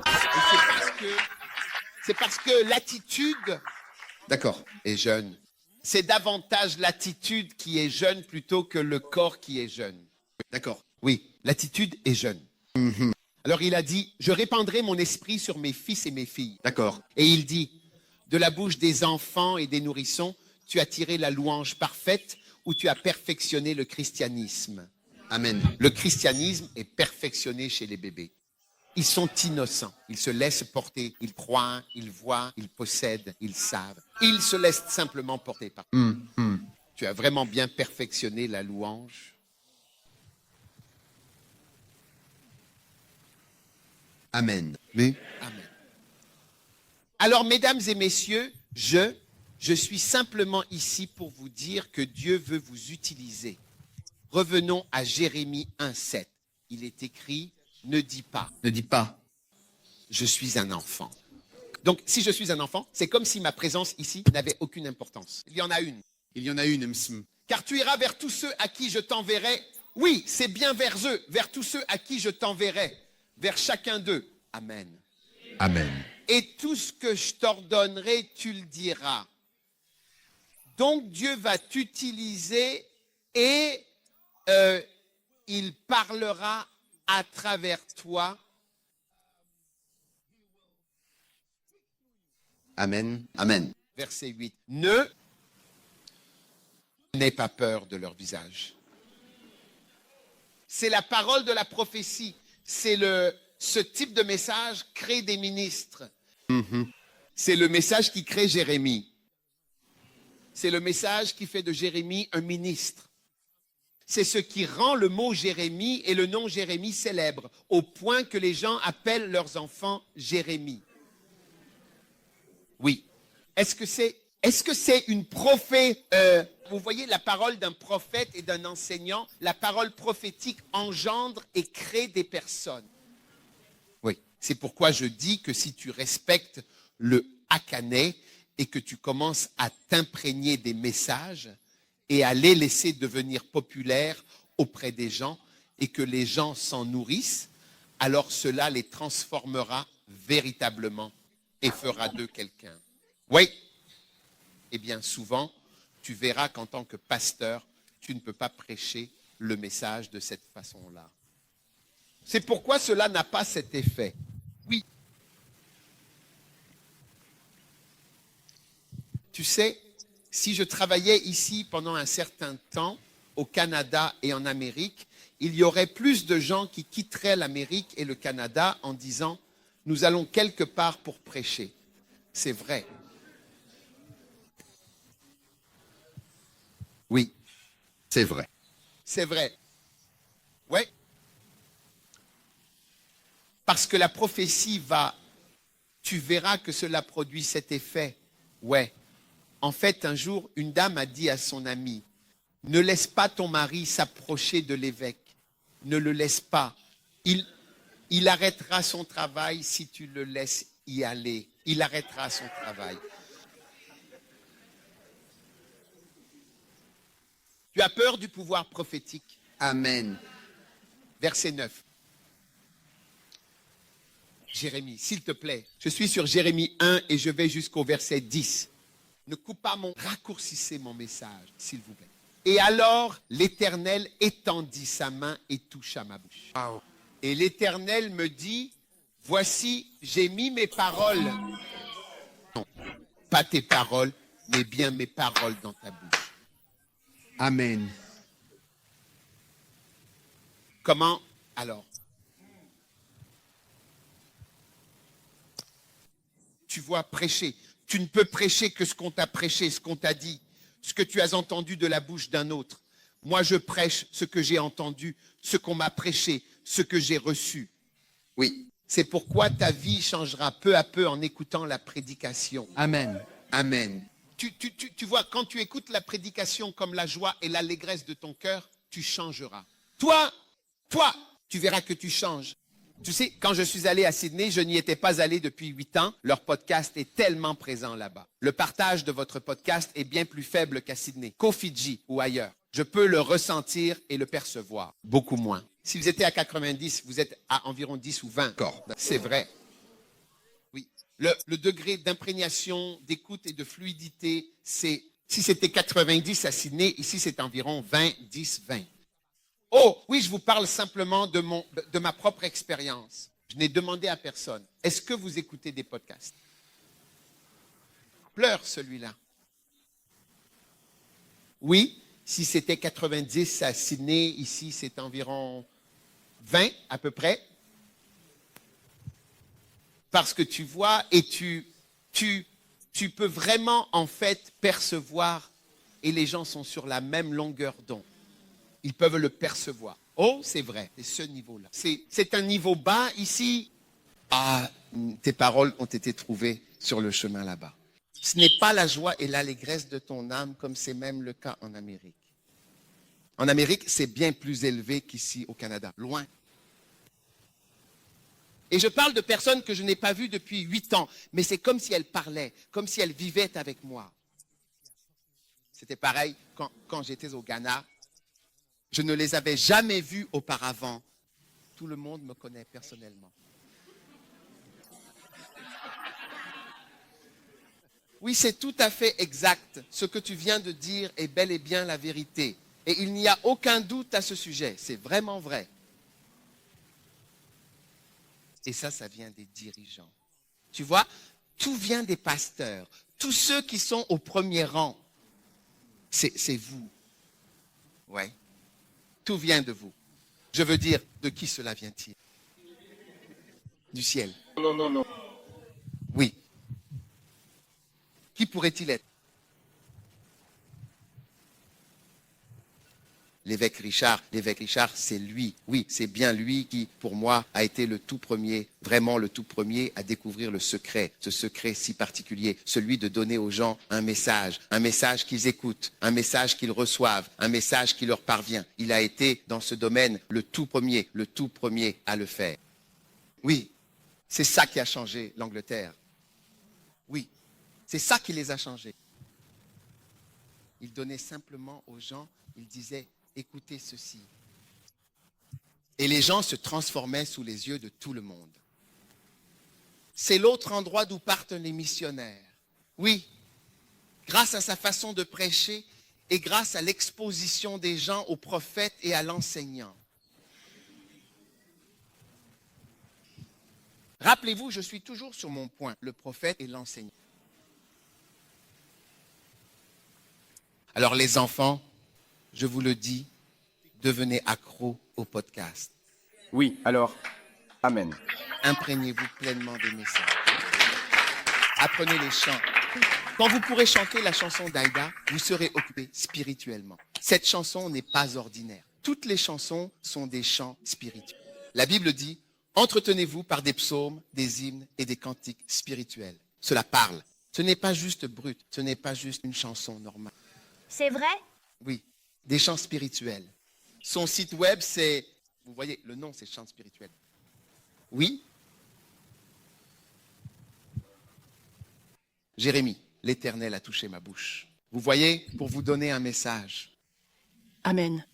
Et c'est parce que l'attitude, d'accord, est jeune. c'est davantage l'attitude qui est jeune plutôt que le corps qui est jeune. D'accord. Oui, l'attitude est jeune. Alors il a dit, je répandrai mon esprit sur mes fils et mes filles. D'accord. Et il dit, de la bouche des enfants et des nourrissons, tu as tiré la louange parfaite ou tu as perfectionné le christianisme. Amen. Le christianisme est perfectionné chez les bébés. Ils sont innocents. Ils se laissent porter. Ils croient, ils voient, ils possèdent, ils savent. Ils se laissent simplement porter par. Tu as vraiment bien perfectionné la louange. Amen. Oui. Amen. Alors, mesdames et messieurs, je suis simplement ici pour vous dire que Dieu veut vous utiliser. Revenons à Jérémie 1,7. Il est écrit, ne dis pas. Ne dis pas. Je suis un enfant. Donc, si je suis un enfant, c'est comme si ma présence ici n'avait aucune importance. Il y en a une. Il y en a une. Car tu iras vers tous ceux à qui je t'enverrai. Oui, c'est bien vers eux, vers tous ceux à qui je t'enverrai, vers chacun d'eux. Amen. Amen. Et tout ce que je t'ordonnerai, tu le diras. Donc, Dieu va t'utiliser et il parlera à travers toi. Amen. Amen. Verset 8. N'aie pas peur de leur visage. C'est la parole de la prophétie. Ce type de message crée des ministres. C'est le message qui crée Jérémie. C'est le message qui fait de Jérémie un ministre. C'est ce qui rend le mot Jérémie et le nom Jérémie célèbre, au point que les gens appellent leurs enfants Jérémie. Oui. Est-ce que c'est une vous voyez la parole d'un prophète et d'un enseignant, la parole prophétique engendre et crée des personnes. Oui. C'est pourquoi je dis que si tu respectes le Akané et que tu commences à t'imprégner des messages et à les laisser devenir populaires auprès des gens et que les gens s'en nourrissent, alors cela les transformera véritablement et fera d'eux quelqu'un. Oui. Eh bien, souvent, tu verras qu'en tant que pasteur, tu ne peux pas prêcher le message de cette façon-là. C'est pourquoi cela n'a pas cet effet. Oui. Tu sais, si je travaillais ici pendant un certain temps, au Canada et en Amérique, il y aurait plus de gens qui quitteraient l'Amérique et le Canada en disant « Nous allons quelque part pour prêcher ». C'est vrai. Oui. C'est vrai. C'est vrai. Oui. Parce que la prophétie tu verras que cela produit cet effet. Ouais. En fait, un jour, une dame a dit à son ami, ne laisse pas ton mari s'approcher de l'évêque. Ne le laisse pas. Il arrêtera son travail si tu le laisses y aller. Il arrêtera son travail. Tu as peur du pouvoir prophétique. Amen. Verset 9. Jérémie, s'il te plaît. Je suis sur Jérémie 1 et je vais jusqu'au verset 10. Ne coupe pas raccourcissez mon message, s'il vous plaît. Et alors, l'Éternel étendit sa main et toucha ma bouche. Wow. Et l'Éternel me dit, voici, j'ai mis mes paroles. Non, pas tes paroles, mais bien mes paroles dans ta bouche. Amen. Comment alors? Tu vois, prêcher. Tu ne peux prêcher que ce qu'on t'a prêché, ce qu'on t'a dit, ce que tu as entendu de la bouche d'un autre. Moi, je prêche ce que j'ai entendu, ce qu'on m'a prêché, ce que j'ai reçu. Oui. C'est pourquoi ta vie changera peu à peu en écoutant la prédication. Amen. Amen. Tu vois, quand tu écoutes la prédication comme la joie et l'allégresse de ton cœur, tu changeras. Toi, tu verras que tu changes. Tu sais, quand je suis allé à Sydney, je n'y étais pas allé depuis 8 ans. Leur podcast est tellement présent là-bas. Le partage de votre podcast est bien plus faible qu'à Sydney, qu'au Fidji ou ailleurs. Je peux le ressentir et le percevoir. Beaucoup moins. Si vous étiez à 90, vous êtes à environ 10 ou 20. D'accord. C'est vrai. Oui. Le degré d'imprégnation, d'écoute et de fluidité, c'est Si c'était 90 à Sydney, ici c'est environ 20, 10, 20. Oh, oui, je vous parle simplement de ma propre expérience. Je n'ai demandé à personne. Est-ce que vous écoutez des podcasts? Pleure celui-là. Oui, si c'était 90 à Sydney, ici c'est environ 20 à peu près. Parce que tu vois et tu peux vraiment en fait percevoir et les gens sont sur la même longueur d'onde. Ils peuvent le percevoir. Oh, c'est vrai, c'est ce niveau-là. C'est un niveau bas ici. Ah, tes paroles ont été trouvées sur le chemin là-bas. Ce n'est pas la joie et l'allégresse de ton âme comme c'est même le cas en Amérique. En Amérique, c'est bien plus élevé qu'ici au Canada, loin. Et je parle de personnes que je n'ai pas vues depuis 8 ans, mais c'est comme si elles parlaient, comme si elles vivaient avec moi. C'était pareil quand j'étais au Ghana. Je ne les avais jamais vues auparavant. Tout le monde me connaît personnellement. Oui, c'est tout à fait exact. Ce que tu viens de dire est bel et bien la vérité. Et il n'y a aucun doute à ce sujet. C'est vraiment vrai. Et ça vient des dirigeants. Tu vois, tout vient des pasteurs. Tous ceux qui sont au premier rang, c'est vous. Ouais. Tout vient de vous. Je veux dire, de qui cela vient-il? Du ciel. Non. Oui. Qui pourrait-il être? L'évêque Richard, c'est lui. Oui, c'est bien lui qui, pour moi, a été le tout premier, vraiment le tout premier à découvrir le secret, ce secret si particulier, celui de donner aux gens un message qu'ils écoutent, un message qu'ils reçoivent, un message qui leur parvient. Il a été, dans ce domaine, le tout premier à le faire. Oui, c'est ça qui a changé l'Angleterre. Oui, c'est ça qui les a changés. Il donnait simplement aux gens, il disait, écoutez ceci. Et les gens se transformaient sous les yeux de tout le monde. C'est l'autre endroit d'où partent les missionnaires. Oui, grâce à sa façon de prêcher et grâce à l'exposition des gens aux prophètes et à l'enseignant. Rappelez-vous, je suis toujours sur mon point, le prophète et l'enseignant. Alors les enfants, je vous le dis, devenez accros au podcast. Oui, alors, amen. Imprégnez-vous pleinement des messages. Apprenez les chants. Quand vous pourrez chanter la chanson d'Aïda, vous serez occupé spirituellement. Cette chanson n'est pas ordinaire. Toutes les chansons sont des chants spirituels. La Bible dit, entretenez-vous par des psaumes, des hymnes et des cantiques spirituels. Cela parle. Ce n'est pas juste brut, ce n'est pas juste une chanson normale. C'est vrai? Oui, des chants spirituels. Son site web, c'est... Vous voyez, le nom, c'est chants spirituels. Oui. Jérémie, l'Éternel a touché ma bouche. Vous voyez, pour vous donner un message. Amen.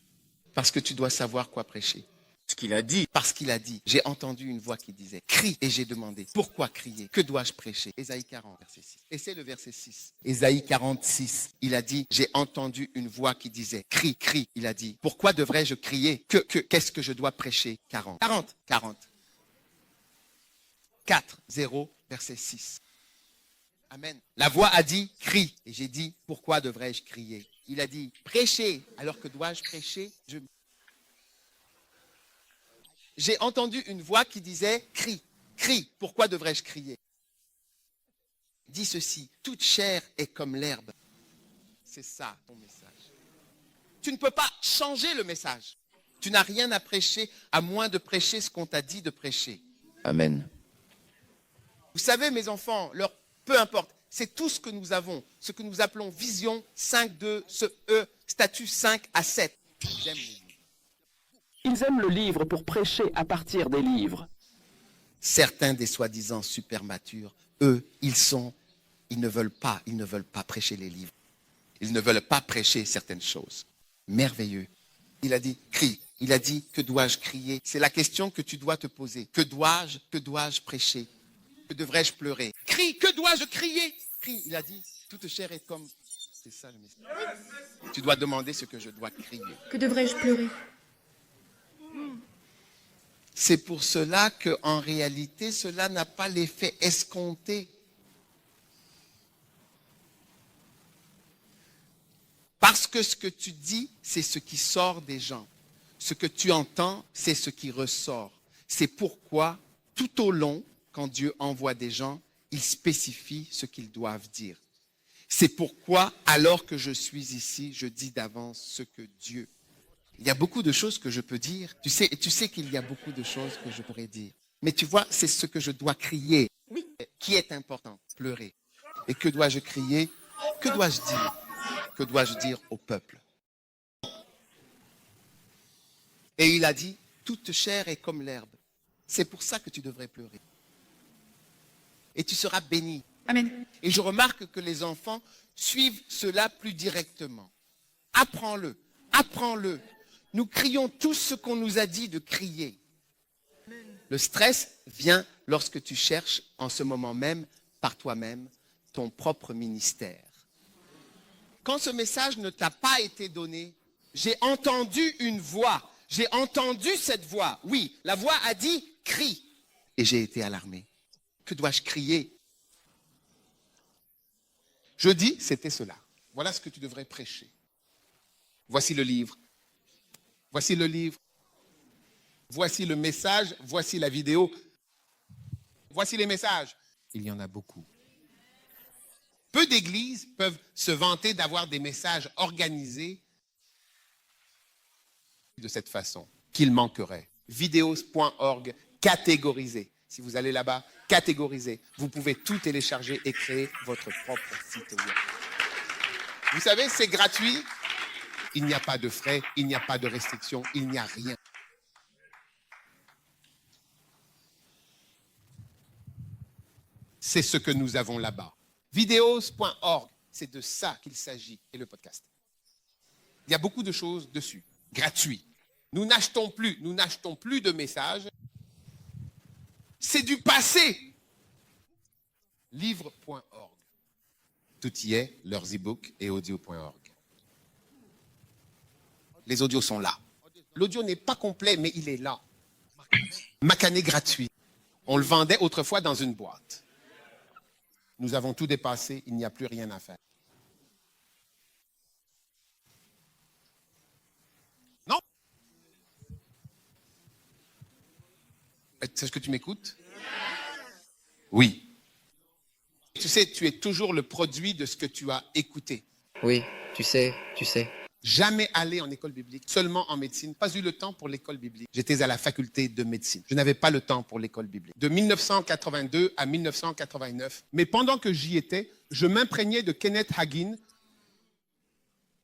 Parce que tu dois savoir quoi prêcher. Ce qu'il a dit. Parce qu'il a dit, j'ai entendu une voix qui disait, crie, et j'ai demandé, pourquoi crier? Que dois-je prêcher? Ésaïe 40, verset 6. Et c'est le verset 6. Ésaïe 46, il a dit, j'ai entendu une voix qui disait, crie, crie. Il a dit, pourquoi devrais-je crier? Qu'est-ce que je dois prêcher? 40. 4, 0, verset 6. Amen. La voix a dit, crie. Et j'ai dit, pourquoi devrais-je crier? Il a dit, prêchez. Alors que dois-je prêcher? J'ai entendu une voix qui disait, crie, crie. Pourquoi devrais-je crier? Dis ceci, toute chair est comme l'herbe. C'est ça ton message. Tu ne peux pas changer le message. Tu n'as rien à prêcher à moins de prêcher ce qu'on t'a dit de prêcher. Amen. Vous savez, mes enfants, peu importe, c'est tout ce que nous avons, ce que nous appelons vision 5.2, ce statut 5 à 7. J'aime les livres. Ils aiment le livre pour prêcher à partir des livres. Certains des soi-disant super matures, eux, ils ne veulent pas prêcher les livres. Ils ne veulent pas prêcher certaines choses. Merveilleux. Il a dit, crie. Il a dit, que dois-je crier? C'est la question que tu dois te poser. Que dois-je prêcher? Que devrais-je pleurer? Crie, que dois-je crier? Crie. Il a dit, toute chair est comme C'est ça le message. Tu dois demander ce que je dois crier. Que devrais-je pleurer? C'est pour cela qu'en réalité, cela n'a pas l'effet escompté. Parce que ce que tu dis, c'est ce qui sort des gens. Ce que tu entends, c'est ce qui ressort. C'est pourquoi, tout au long, quand Dieu envoie des gens, il spécifie ce qu'ils doivent dire. C'est pourquoi, alors que je suis ici, je dis d'avance ce que Dieu. Il y a beaucoup de choses que je peux dire. Tu sais qu'il y a beaucoup de choses que je pourrais dire. Mais tu vois, c'est ce que je dois crier. Oui. Qui est important? Pleurer. Et que dois-je crier? Que dois-je dire? Que dois-je dire au peuple? Et il a dit, toute chair est comme l'herbe. C'est pour ça que tu devrais pleurer. Et tu seras béni. Amen. Et je remarque que les enfants suivent cela plus directement. Apprends-le, apprends-le. Nous crions tout ce qu'on nous a dit de crier. Le stress vient lorsque tu cherches en ce moment même, par toi-même, ton propre ministère. Quand ce message ne t'a pas été donné, j'ai entendu une voix. J'ai entendu cette voix. Oui, la voix a dit « crie ». Et j'ai été alarmé. Que dois-je crier? Je dis, c'était cela. Voilà ce que tu devrais prêcher. Voici le livre. Voici le livre. Voici le message. Voici la vidéo. Voici les messages. Il y en a beaucoup. Peu d'églises peuvent se vanter d'avoir des messages organisés de cette façon, qu'il manquerait. Videos.org, catégorisé. Si vous allez là-bas, catégorisé. Vous pouvez tout télécharger et créer votre propre site web. Vous savez, c'est gratuit. Il n'y a pas de frais, il n'y a pas de restrictions, il n'y a rien. C'est ce que nous avons là-bas. Videos.org, c'est de ça qu'il s'agit, et le podcast. Il y a beaucoup de choses dessus, gratuit. Nous n'achetons plus de messages. C'est du passé. Livre.org. Tout y est, leurs e-books et audio.org. Les audios sont là. L'audio n'est pas complet, mais il est là. Macané gratuit. On le vendait autrefois dans une boîte. Nous avons tout dépassé, il n'y a plus rien à faire. Non? Est-ce que tu m'écoutes? Oui. Tu sais, tu es toujours le produit de ce que tu as écouté. Oui, tu sais. Jamais allé en école biblique, seulement en médecine. Pas eu le temps pour l'école biblique. J'étais à la faculté de médecine. Je n'avais pas le temps pour l'école biblique. De 1982 à 1989. Mais pendant que j'y étais, je m'imprégnais de Kenneth Hagin.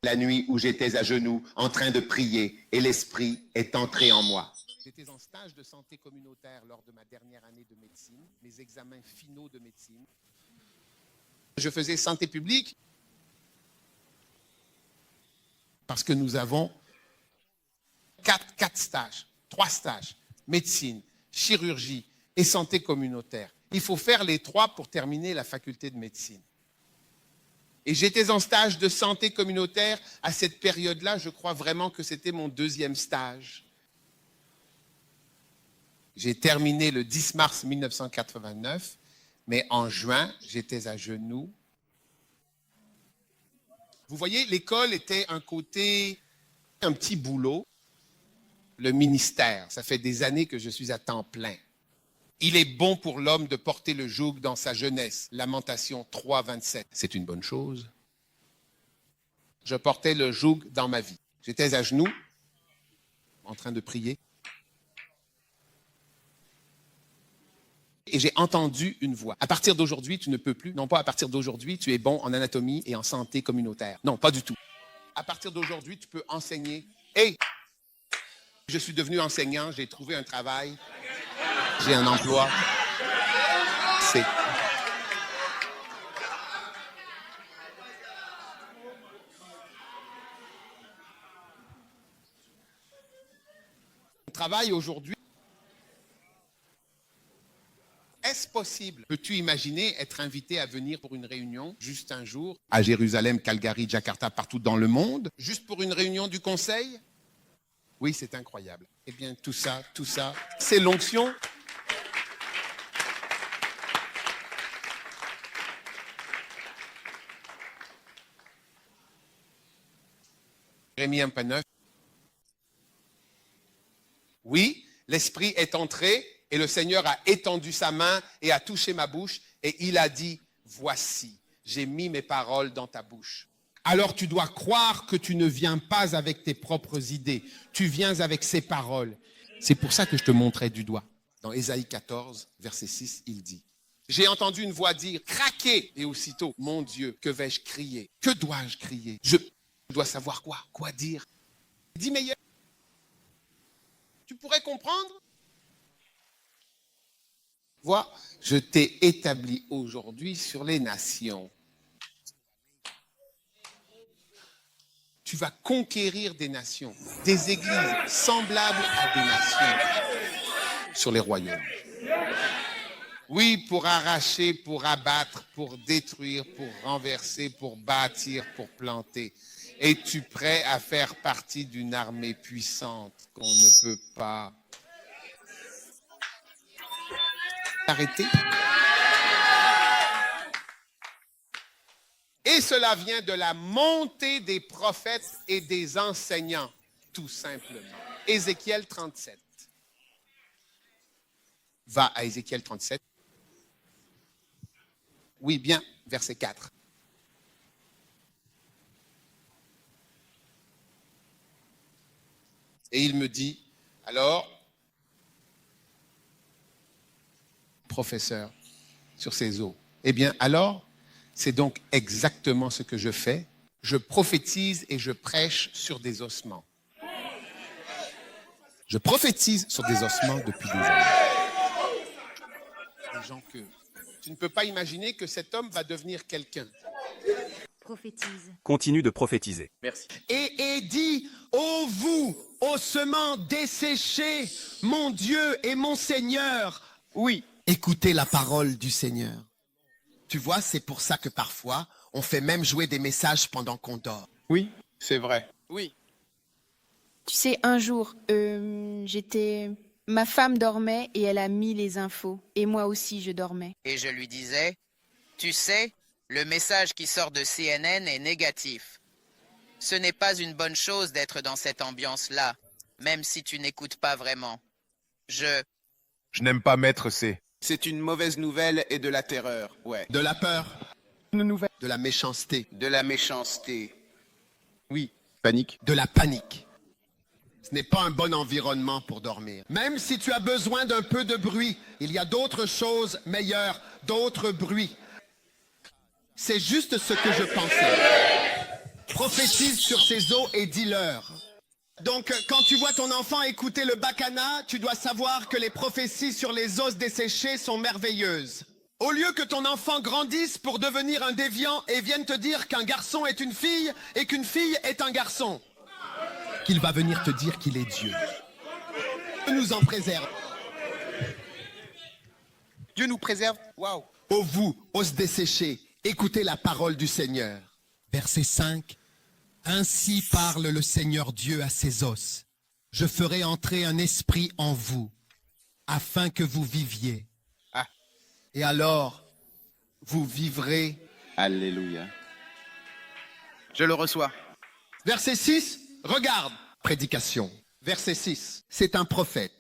La nuit où j'étais à genoux, en train de prier, et l'Esprit est entré en moi. J'étais en stage de santé communautaire lors de ma dernière année de médecine, mes examens finaux de médecine. Je faisais santé publique. Parce que nous avons quatre stages, 3 stages, médecine, chirurgie et santé communautaire. Il faut faire les 3 pour terminer la faculté de médecine. Et j'étais en stage de santé communautaire à cette période-là, je crois vraiment que c'était mon 2e stage. J'ai terminé le 10 mars 1989, mais en juin, j'étais à genoux. Vous voyez, l'école était un petit boulot. Le ministère, ça fait des années que je suis à temps plein. Il est bon pour l'homme de porter le joug dans sa jeunesse. Lamentation 3, 27. C'est une bonne chose. Je portais le joug dans ma vie. J'étais à genoux, en train de prier. Et j'ai entendu une voix. À partir d'aujourd'hui, tu ne peux plus. Non pas à partir d'aujourd'hui, tu es bon en anatomie et en santé communautaire. Non, pas du tout. À partir d'aujourd'hui, tu peux enseigner. Et je suis devenu enseignant, j'ai trouvé un travail, j'ai un emploi. C'est... Je travaille aujourd'hui. Est-ce impossible. Peux-tu imaginer être invité à venir pour une réunion, juste un jour, à Jérusalem, Calgary, Jakarta, partout dans le monde, juste pour une réunion du conseil? Oui, c'est incroyable. Eh bien, tout ça, c'est l'onction. Jérémie 1:9. Oui, l'Esprit est entré et le Seigneur a étendu sa main et a touché ma bouche et il a dit, voici, j'ai mis mes paroles dans ta bouche. Alors tu dois croire que tu ne viens pas avec tes propres idées, tu viens avec ses paroles. C'est pour ça que je te montrais du doigt. Dans Ésaïe 14, verset 6, il dit, j'ai entendu une voix dire, craquez, et aussitôt, mon Dieu, que vais-je crier? Que dois-je crier? Je dois savoir quoi? Quoi dire? Dis meilleur. Tu pourrais comprendre? Vois, je t'ai établi aujourd'hui sur les nations. Tu vas conquérir des nations, des églises semblables à des nations sur les royaumes. Oui, pour arracher, pour abattre, pour détruire, pour renverser, pour bâtir, pour planter. Es-tu prêt à faire partie d'une armée puissante qu'on ne peut pas arrêter? Et cela vient de la montée des prophètes et des enseignants, tout simplement. Ézéchiel 37. Va à Ézéchiel 37. Oui, bien, verset 4. Et il me dit, alors, professeur, sur ces eaux. Eh bien, alors, c'est donc exactement ce que je fais. Je prophétise et je prêche sur des ossements. Je prophétise sur des ossements depuis des années. Des gens que tu ne peux pas imaginer que cet homme va devenir quelqu'un. Prophétise. Continue de prophétiser. Merci. Et dit, ô vous, ossements desséchés, mon Dieu et mon Seigneur. Oui. Écoutez la parole du Seigneur. Tu vois, c'est pour ça que parfois, on fait même jouer des messages pendant qu'on dort. Oui, c'est vrai. Oui. Tu sais, un jour, ma femme dormait et elle a mis les infos. Et moi aussi, je dormais. Et je lui disais, tu sais, le message qui sort de CNN est négatif. Ce n'est pas une bonne chose d'être dans cette ambiance-là, même si tu n'écoutes pas vraiment. Je n'aime pas Maître C. C'est une mauvaise nouvelle et de la terreur, ouais. De la peur. Une nouvelle. De la méchanceté. De la méchanceté. Oui. Panique. De la panique. Ce n'est pas un bon environnement pour dormir. Même si tu as besoin d'un peu de bruit, il y a d'autres choses meilleures, d'autres bruits. C'est juste ce que je pensais. Prophétise sur ces eaux et dis-leur. Donc, quand tu vois ton enfant écouter le bacana, tu dois savoir que les prophéties sur les os desséchés sont merveilleuses. Au lieu que ton enfant grandisse pour devenir un déviant et vienne te dire qu'un garçon est une fille et qu'une fille est un garçon, qu'il va venir te dire qu'il est Dieu. Dieu nous en préserve. Dieu nous préserve. Waouh. Ô vous, os desséchés, écoutez la parole du Seigneur. Verset 5. Ainsi parle le Seigneur Dieu à ses os. Je ferai entrer un esprit en vous, afin que vous viviez. Ah. Et alors, vous vivrez. Alléluia. Je le reçois. Verset 6, regarde. Prédication. Verset 6, c'est un prophète.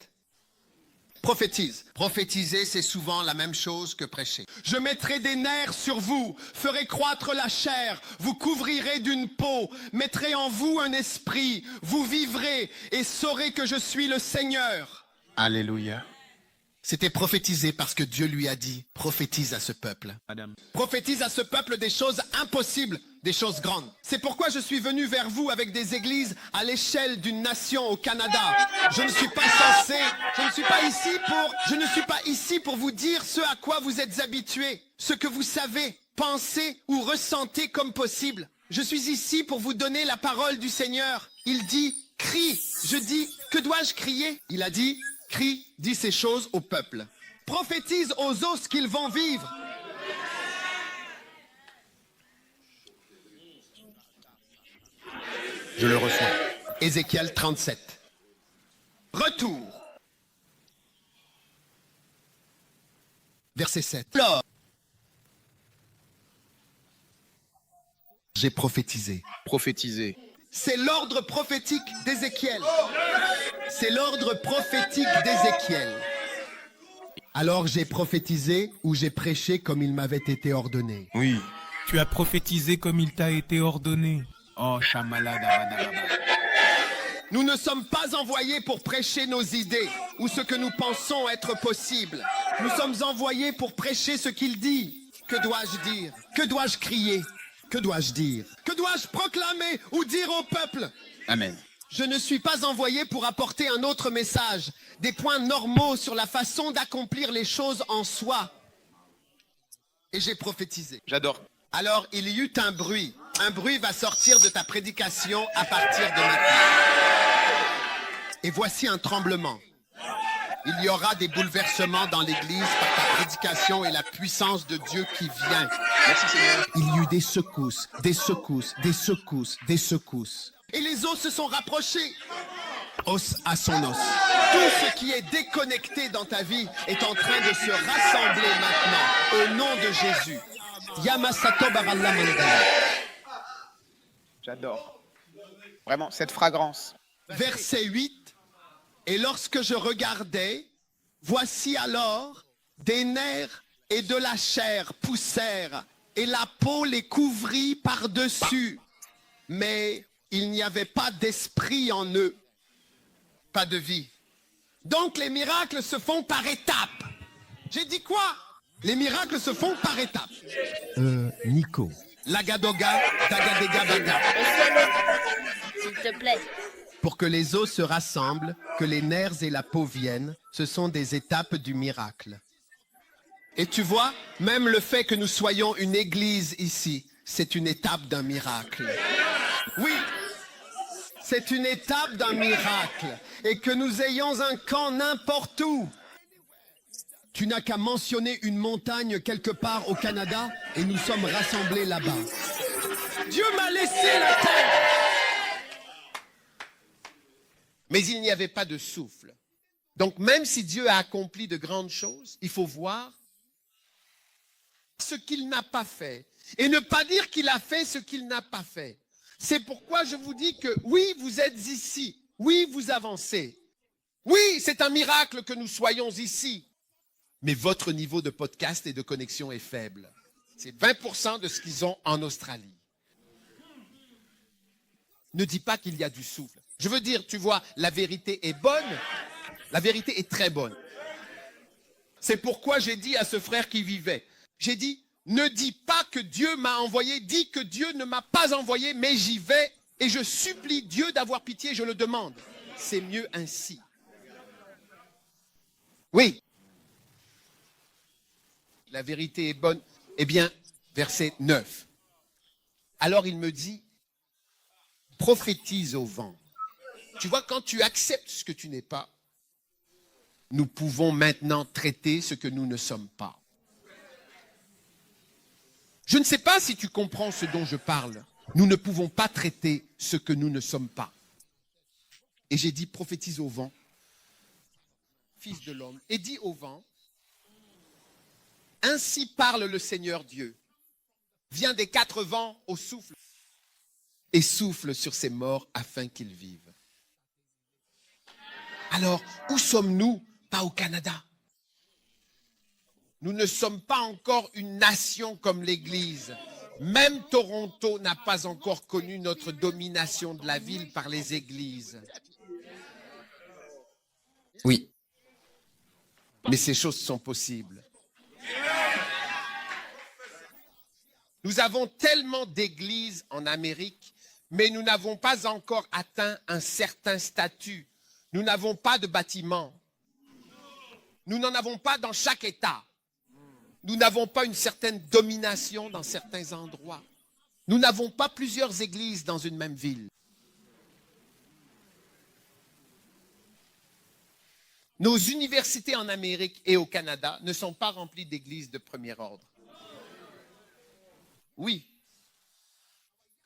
Prophétise. Prophétiser, c'est souvent la même chose que prêcher. Je mettrai des nerfs sur vous, ferai croître la chair, vous couvrirez d'une peau, mettrai en vous un esprit, vous vivrez et saurez que je suis le Seigneur. Alléluia. C'était prophétisé parce que Dieu lui a dit, prophétise à ce peuple. Madame. Prophétise à ce peuple des choses impossibles, des choses grandes. C'est pourquoi je suis venu vers vous avec des églises à l'échelle d'une nation au Canada. Je ne suis pas ici pour vous dire ce à quoi vous êtes habitués, ce que vous savez, pensez ou ressentez comme possible. Je suis ici pour vous donner la parole du Seigneur. Il dit, crie. Je dis, que dois-je crier? Il a dit, crie, dis ces choses au peuple. prophétise aux os qu'ils vont vivre. Je le reçois. Ézéchiel 37. Retour. Verset 7. Alors, j'ai prophétisé. Prophétiser. C'est l'ordre prophétique d'Ézéchiel. C'est l'ordre prophétique d'Ézéchiel. Alors j'ai prophétisé ou j'ai prêché comme il m'avait été ordonné. Oui. Tu as prophétisé comme il t'a été ordonné. Oh, Shamalada. Nous ne sommes pas envoyés pour prêcher nos idées ou ce que nous pensons être possible. Nous sommes envoyés pour prêcher ce qu'il dit. Que dois-je dire? Que dois-je crier? Que dois-je dire? Que dois-je proclamer ou dire au peuple? Amen. Je ne suis pas envoyé pour apporter un autre message, des points normaux sur la façon d'accomplir les choses en soi. Et j'ai prophétisé. J'adore. Alors il y eut un bruit. Un bruit va sortir de ta prédication à partir de maintenant. Et voici un tremblement. Il y aura des bouleversements dans l'Église par ta prédication et la puissance de Dieu qui vient. Merci Seigneur. Il y eut des secousses, des secousses, des secousses, des secousses. Et les os se sont rapprochés. Os à son os. Tout ce qui est déconnecté dans ta vie est en train de se rassembler maintenant au nom de Jésus. Yamasato Baralla Mandala. J'adore. Vraiment, cette fragrance. Verset 8. Et lorsque je regardais, voici alors des nerfs et de la chair poussèrent, et la peau les couvrit par-dessus. Mais il n'y avait pas d'esprit en eux, pas de vie. Donc les miracles se font par étapes. J'ai dit quoi? Les miracles se font par étapes. Nico. Lagadoga, dagadega baga. S'il te plaît. Pour que les os se rassemblent, que les nerfs et la peau viennent, ce sont des étapes du miracle. Et tu vois, même le fait que nous soyons une église ici, c'est une étape d'un miracle. Oui, c'est une étape d'un miracle. Et que nous ayons un camp n'importe où. Tu n'as qu'à mentionner une montagne quelque part au Canada et nous sommes rassemblés là-bas. Dieu m'a laissé la terre. Mais il n'y avait pas de souffle. Donc même si Dieu a accompli de grandes choses, il faut voir ce qu'il n'a pas fait. Et ne pas dire qu'il a fait ce qu'il n'a pas fait. C'est pourquoi je vous dis que oui, vous êtes ici. Oui, vous avancez. Oui, c'est un miracle que nous soyons ici. Mais votre niveau de podcast et de connexion est faible. C'est 20% de ce qu'ils ont en Australie. Ne dis pas qu'il y a du souffle. Je veux dire, tu vois, la vérité est bonne. La vérité est très bonne. C'est pourquoi j'ai dit à ce frère qui vivait, j'ai dit, ne dis pas que Dieu m'a envoyé, dis que Dieu ne m'a pas envoyé, mais j'y vais et je supplie Dieu d'avoir pitié, je le demande. C'est mieux ainsi. Oui. La vérité est bonne. Eh bien, verset 9. Alors il me dit, prophétise au vent. Tu vois, quand tu acceptes ce que tu n'es pas, nous pouvons maintenant traiter ce que nous ne sommes pas. Je ne sais pas si tu comprends ce dont je parle. Nous ne pouvons pas traiter ce que nous ne sommes pas. Et j'ai dit, prophétise au vent, fils de l'homme, et dis au vent, ainsi parle le Seigneur Dieu. Viens des quatre vents au souffle et souffle sur ces morts afin qu'ils vivent. Alors, où sommes-nous? Pas au Canada. Nous ne sommes pas encore une nation comme l'Église. Même Toronto n'a pas encore connu notre domination de la ville par les églises. Oui. Mais ces choses sont possibles. Nous avons tellement d'églises en Amérique, mais nous n'avons pas encore atteint un certain statut. Nous n'avons pas de bâtiments. Nous n'en avons pas dans chaque État. Nous n'avons pas une certaine domination dans certains endroits. Nous n'avons pas plusieurs églises dans une même ville. Nos universités en Amérique et au Canada ne sont pas remplies d'églises de premier ordre. Oui.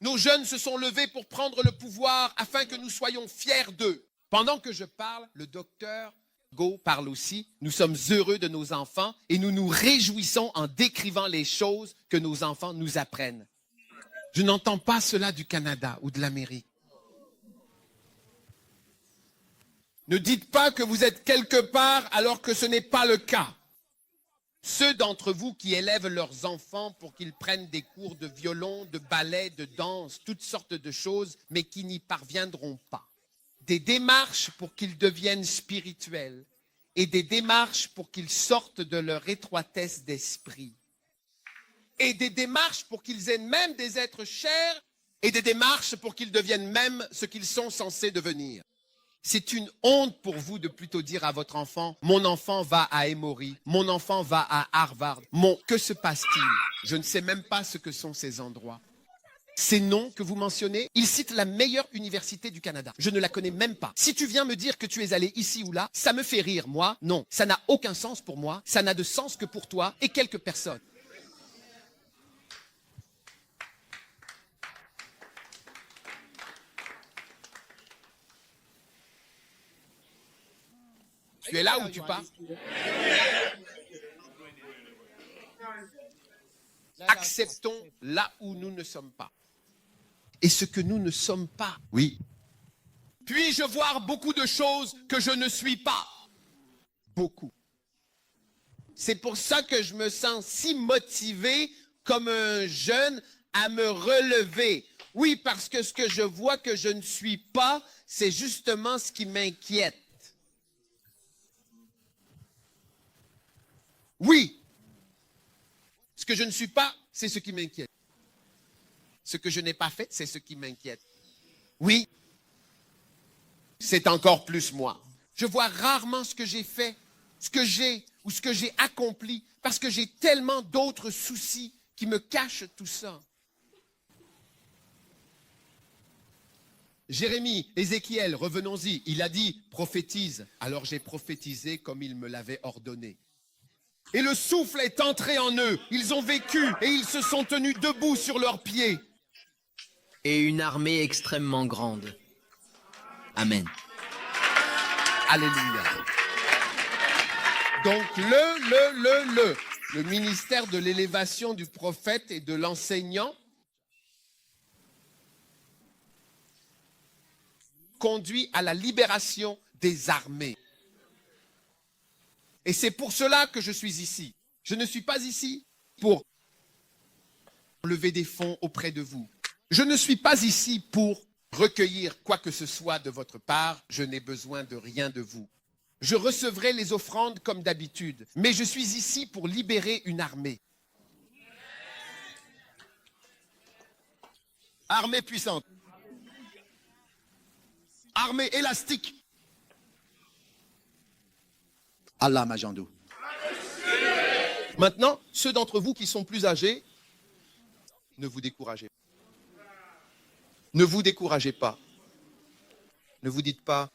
Nos jeunes se sont levés pour prendre le pouvoir afin que nous soyons fiers d'eux. Pendant que je parle, le docteur Go parle aussi. Nous sommes heureux de nos enfants et nous nous réjouissons en décrivant les choses que nos enfants nous apprennent. Je n'entends pas cela du Canada ou de l'Amérique. Ne dites pas que vous êtes quelque part alors que ce n'est pas le cas. Ceux d'entre vous qui élèvent leurs enfants pour qu'ils prennent des cours de violon, de ballet, de danse, toutes sortes de choses, mais qui n'y parviendront pas. Des démarches pour qu'ils deviennent spirituels et des démarches pour qu'ils sortent de leur étroitesse d'esprit. Et des démarches pour qu'ils aient même des êtres chers et des démarches pour qu'ils deviennent même ce qu'ils sont censés devenir. C'est une honte pour vous de plutôt dire à votre enfant, mon enfant va à Emory, mon enfant va à Harvard. Que se passe-t-il? Je ne sais même pas ce que sont ces endroits. Ces noms que vous mentionnez, ils citent la meilleure université du Canada. Je ne la connais même pas. Si tu viens me dire que tu es allé ici ou là, ça me fait rire. Moi, non. Ça n'a aucun sens pour moi. Ça n'a de sens que pour toi et quelques personnes. Tu es là ou tu pars? Acceptons là où nous ne sommes pas. Et ce que nous ne sommes pas. Oui. Puis-je voir beaucoup de choses que je ne suis pas? Beaucoup. C'est pour ça que je me sens si motivé comme un jeune à me relever. Oui, parce que ce que je vois que je ne suis pas, c'est justement ce qui m'inquiète. Oui. Ce que je ne suis pas, c'est ce qui m'inquiète. Ce que je n'ai pas fait, c'est ce qui m'inquiète. Oui. C'est encore plus moi. Je vois rarement ce que j'ai fait, ce que j'ai ou ce que j'ai accompli, parce que j'ai tellement d'autres soucis qui me cachent tout ça. Jérémie, Ézéchiel, revenons-y, il a dit « prophétise ». Alors j'ai prophétisé comme il me l'avait ordonné. Et le souffle est entré en eux. Ils ont vécu et ils se sont tenus debout sur leurs pieds. Et une armée extrêmement grande. Amen. Alléluia. Donc le ministère de l'élévation du prophète et de l'enseignant conduit à la libération des armées. Et c'est pour cela que je suis ici. Je ne suis pas ici pour lever des fonds auprès de vous. Je ne suis pas ici pour recueillir quoi que ce soit de votre part. Je n'ai besoin de rien de vous. Je recevrai les offrandes comme d'habitude. Mais je suis ici pour libérer une armée. Armée puissante. Armée élastique. Allah Majandou. Maintenant, ceux d'entre vous qui sont plus âgés, ne vous découragez pas. Ne vous découragez pas. Ne vous dites pas,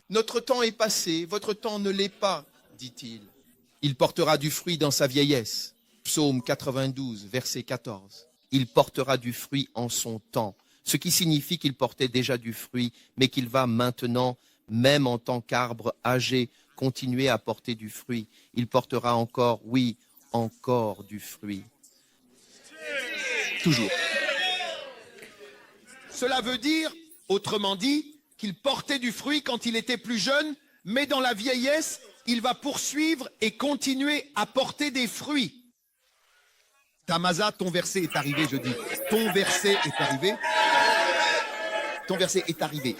notre temps est passé, votre temps ne l'est pas, dit-il. Il portera du fruit dans sa vieillesse. Psaume 92, verset 14. Il portera du fruit en son temps, ce qui signifie qu'il portait déjà du fruit, mais qu'il va maintenant, même en tant qu'arbre âgé, continuer à porter du fruit. Il portera encore, oui, encore du fruit. Toujours. Cela veut dire, autrement dit, qu'il portait du fruit quand il était plus jeune, mais dans la vieillesse, il va poursuivre et continuer à porter des fruits. Tamaza, ton verset est arrivé, je dis. Ton verset est arrivé. Ton verset est arrivé.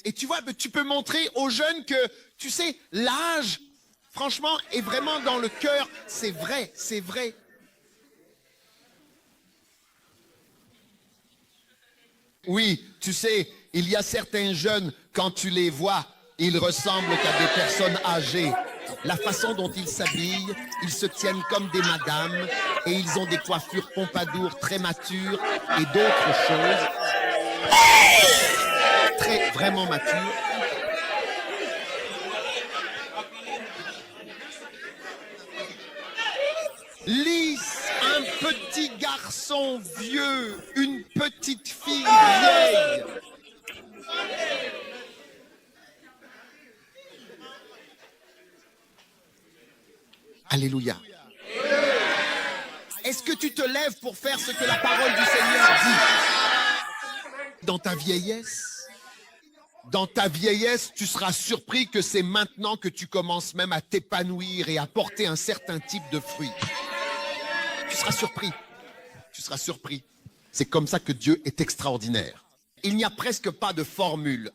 Et tu vois, tu peux montrer aux jeunes que, tu sais, l'âge, franchement, est vraiment dans le cœur. C'est vrai, c'est vrai. Oui, tu sais, il y a certains jeunes, quand tu les vois, ils ressemblent à des personnes âgées. La façon dont ils s'habillent, ils se tiennent comme des madames et ils ont des coiffures pompadour très matures et d'autres choses. Vraiment mature. Lisse, un petit garçon vieux, une petite fille vieille. Alléluia. Est-ce que tu te lèves pour faire ce que la parole du Seigneur dit? Dans ta vieillesse, tu seras surpris que c'est maintenant que tu commences même à t'épanouir et à porter un certain type de fruit. Tu seras surpris. Tu seras surpris. C'est comme ça que Dieu est extraordinaire. Il n'y a presque pas de formule.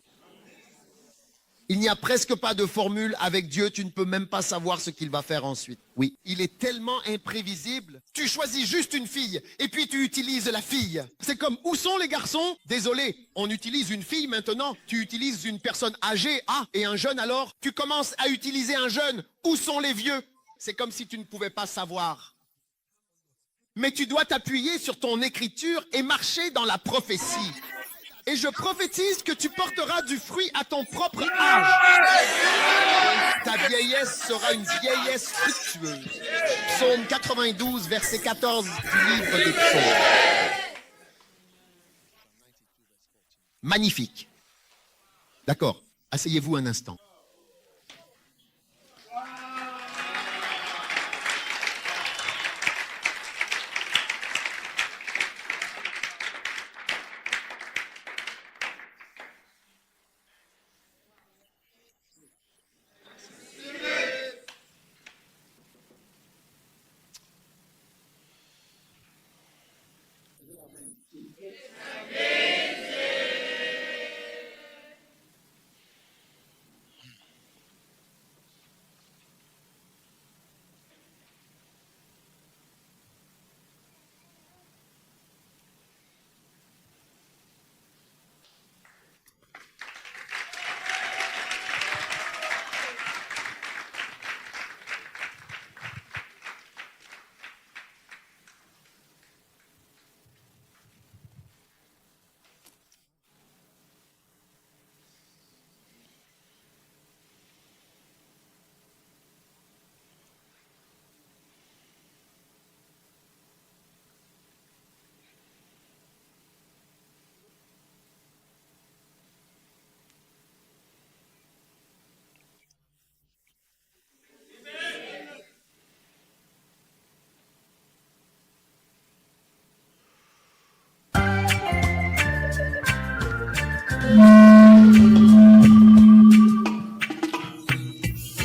Il n'y a presque pas de formule avec Dieu, tu ne peux même pas savoir ce qu'il va faire ensuite. Oui, il est tellement imprévisible. Tu choisis juste une fille et puis tu utilises la fille. C'est comme, où sont les garçons? Désolé, on utilise une fille maintenant. Tu utilises une personne âgée, et un jeune alors? Tu commences à utiliser un jeune. Où sont les vieux? C'est comme si tu ne pouvais pas savoir. Mais tu dois t'appuyer sur ton écriture et marcher dans la prophétie. Et je prophétise que tu porteras du fruit à ton propre âge. Ta vieillesse sera une vieillesse fructueuse. Psaume 92, verset 14 du livre des Psaumes. Magnifique. D'accord, asseyez-vous un instant.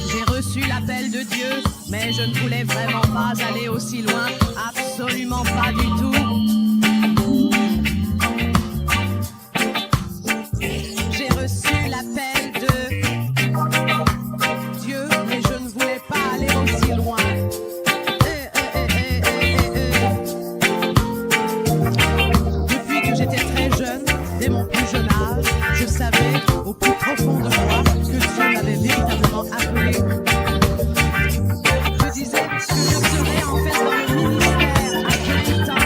J'ai reçu l'appel de Dieu, mais je ne voulais vraiment pas aller aussi loin, absolument pas du tout. J'ai reçu l'appel de Dieu, mais je ne voulais pas aller aussi loin. Depuis que j'étais très jeune, dès mon plus jeune âge, je savais au plus profond de moi que Dieu m'avait véritablement appelé. Je disais que je serais en fait dans le ministère à 18 ans.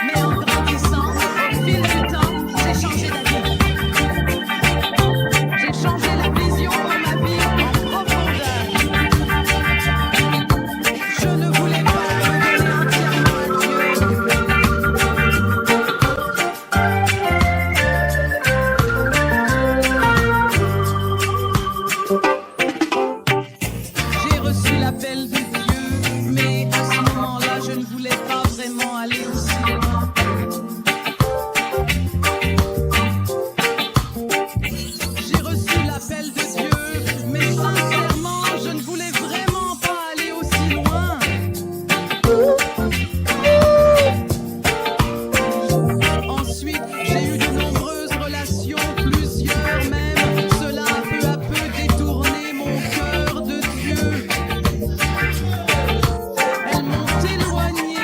Mais en grandissant, au fil du temps, j'ai changé d'avis. J'ai changé la vision de ma vie en profondeur. Je ne voulais pas me donner entièrement à Dieu. J'ai reçu l'appel de Dieu, mais à ce moment-là, je ne voulais pas vraiment aller aussi loin. J'ai reçu l'appel de Dieu, mais sincèrement, je ne voulais vraiment pas aller aussi loin. Ensuite, j'ai eu de nombreuses relations, plusieurs même. Cela a peu à peu détourné mon cœur de Dieu. Elles m'ont éloigné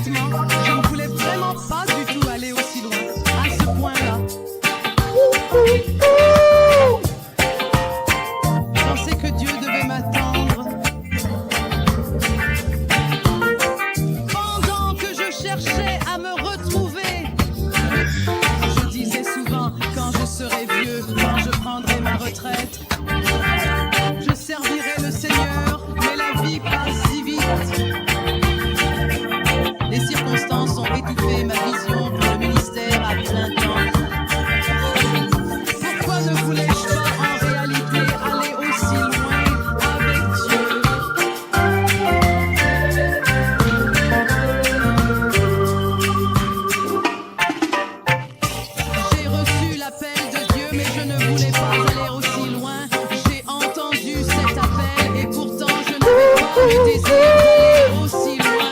honnêtement, je ne voulais vraiment pas du tout aller aussi loin, à ce point-là. Je pensais que Dieu devait m'attendre. Pendant que je cherchais à me retrouver, je disais souvent, quand je serai vieux, quand je prendrai ma retraite, je servirai le Seigneur, mais la vie passe si vite. Les circonstances ont étouffé ma vision pour le ministère à plein temps. Pourquoi ne voulais-je pas en réalité aller aussi loin avec Dieu? J'ai reçu l'appel de Dieu, mais je ne voulais pas aller aussi loin. J'ai entendu cet appel et pourtant je n'avais pas le désir d'aller aussi loin.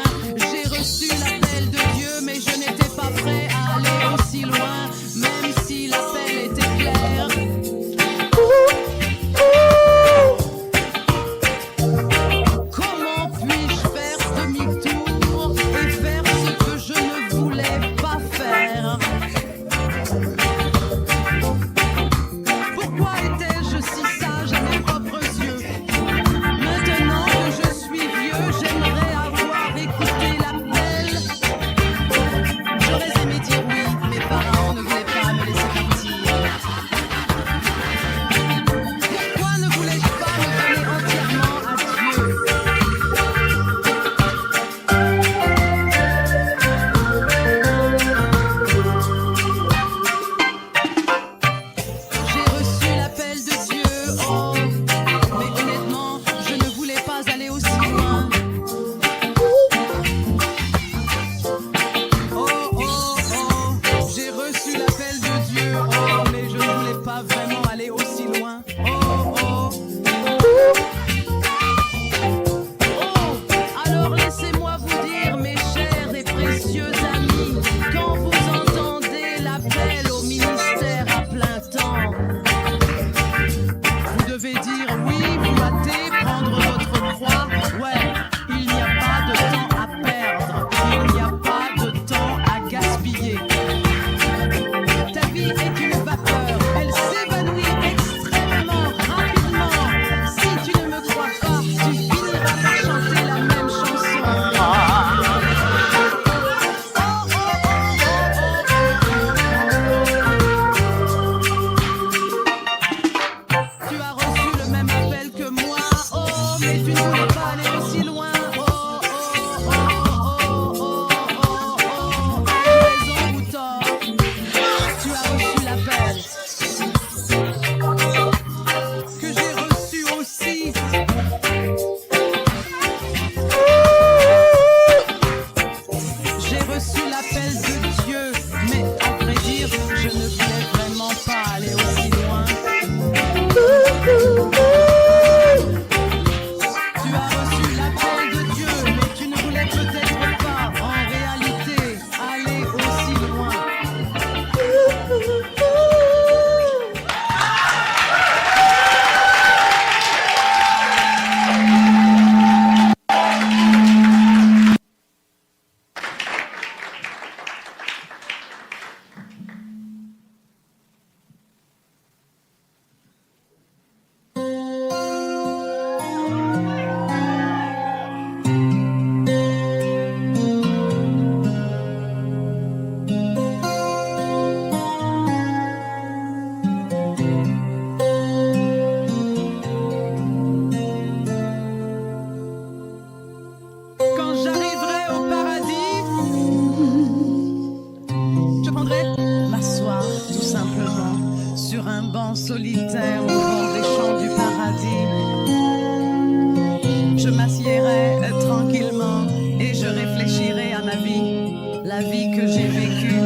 J'ai reçu l'appel de Dieu, mais je n'étais pas prêt à aller aussi loin, même si l'appel était clair. Comment puis-je faire demi-tour et faire ce que je ne voulais pas faire? Pourquoi étais-je si sage à mes propres yeux? Maintenant que je suis vieux, j'aimerais avoir écouté l'appel. J'aurais aimé dire oui, mes parents ne voulaient pas me laisser partir. Pourquoi ne voulais-je pas me donner entièrement à Dieu? J'ai reçu l'appel de Dieu, oh, mais honnêtement, je ne voulais pas aller aussi loin. Oh, oh, oh, j'ai reçu l'appel de Dieu, oh, mais je ne voulais pas vraiment aller aussi loin. Oh, oh. Oh, alors laissez-moi vous dire, mes chers et précieux amis, quand vous entendez l'appel au ministère à plein temps, vous devez dire oui, vous hâtez, prendre votre croix. Ouais, il n'y a pas de temps à perdre, il n'y a pas de temps à gaspiller. Ta vie est une vapeur, elle s'évanouit extrêmement rapidement. Si tu ne me crois pas, tu finiras par chanter la même chanson. Tu as reçu le même appel que moi, oh, mais tu ne voulais pas aller aussi loin. Oh, oh, oh, oh, oh, oh, oh, oh, raison ou tort, tu as reçu l'appel que j'ai reçu aussi. J'ai reçu l'appel de Dieu, mais à vrai dire, je ne voulais vraiment pas aller aussi loin. Tu as reçu l'appel de Dieu, mais tu ne voulais peut-être pas, en réalité, aller aussi loin. Quand j'arriverai au paradis, je prendrai m'asseoir tout simplement sur un banc solitaire au bord des champs du paradis. Je m'assiérai tranquillement et je réfléchirai à ma vie, la vie que j'ai vécue,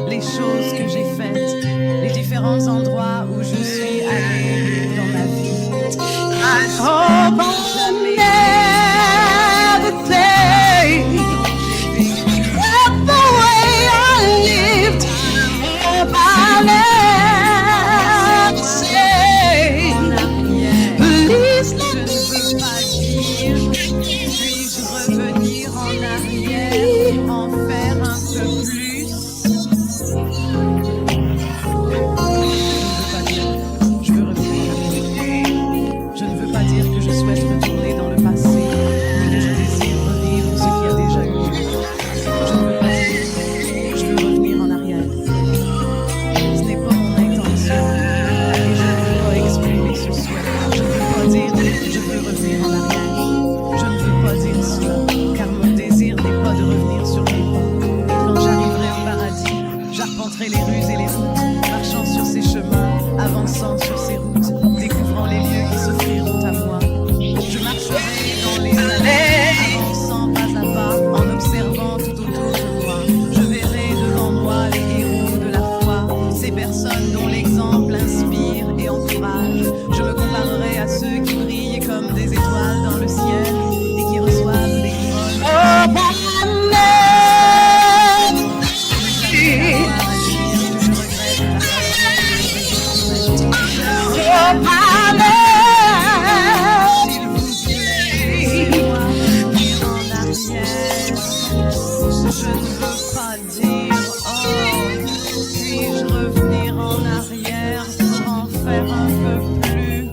les choses que j'ai faites, les différents endroits où je suis allée dans ma vie. I hope I'll never take the way I lived. I hope I'll never say, please let me. Puis-je revenir en arrière? Je ne veux pas dire oh, puis-je revenir en arrière pour en faire un peu plus.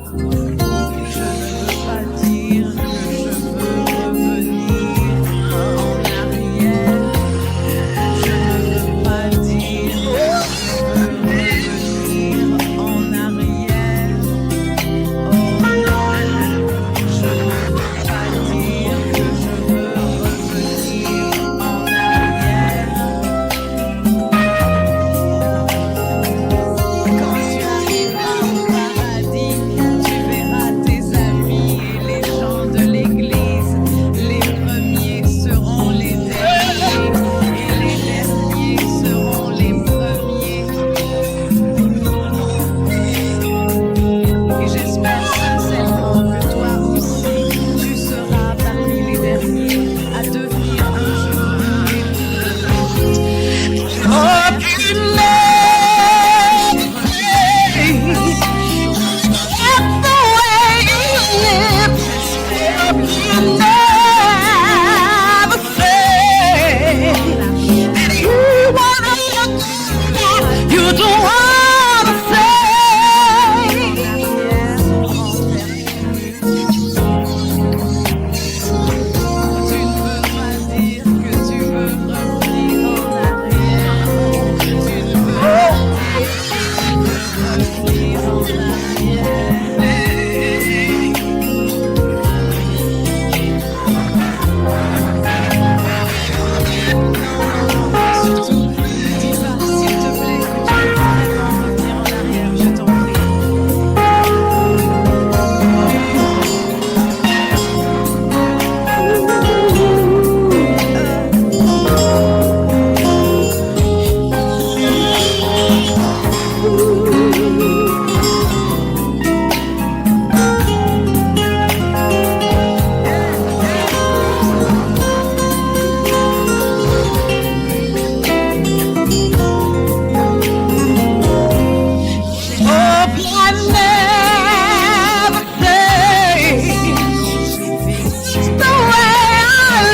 Je ne veux pas dire que je veux revenir en arrière. Je ne veux pas dire que je veux revenir en arrière. Oh non, je ne veux pas dire que je veux revenir en arrière. Quand tu arriveras au paradis, tu verras tes amis et les gens de l'église. Les premiers seront les derniers et les derniers seront les premiers. Et j'espère sincèrement que toi aussi, tu seras parmi les derniers à devenir un jour les premiers. You don't wanna Tu ne veux pas dire que tu veux revenir en arrière. Tu ne veux pas dire que tu veux revenir en arrière. Surtout, dis pas s'il te plaît que tu veux vraiment revenir en arrière, je t'en prie. Je ne veux pas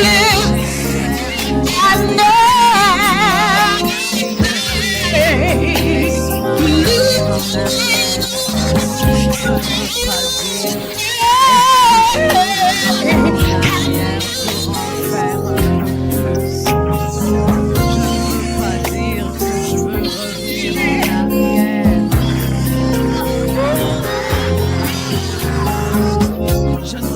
dire, je ne veux pas dire si vraiment pas du tout. Je veux revenir en arrière. Non, je ne veux pas dire que je veux revenir en arrière et en faire plus. Je ne veux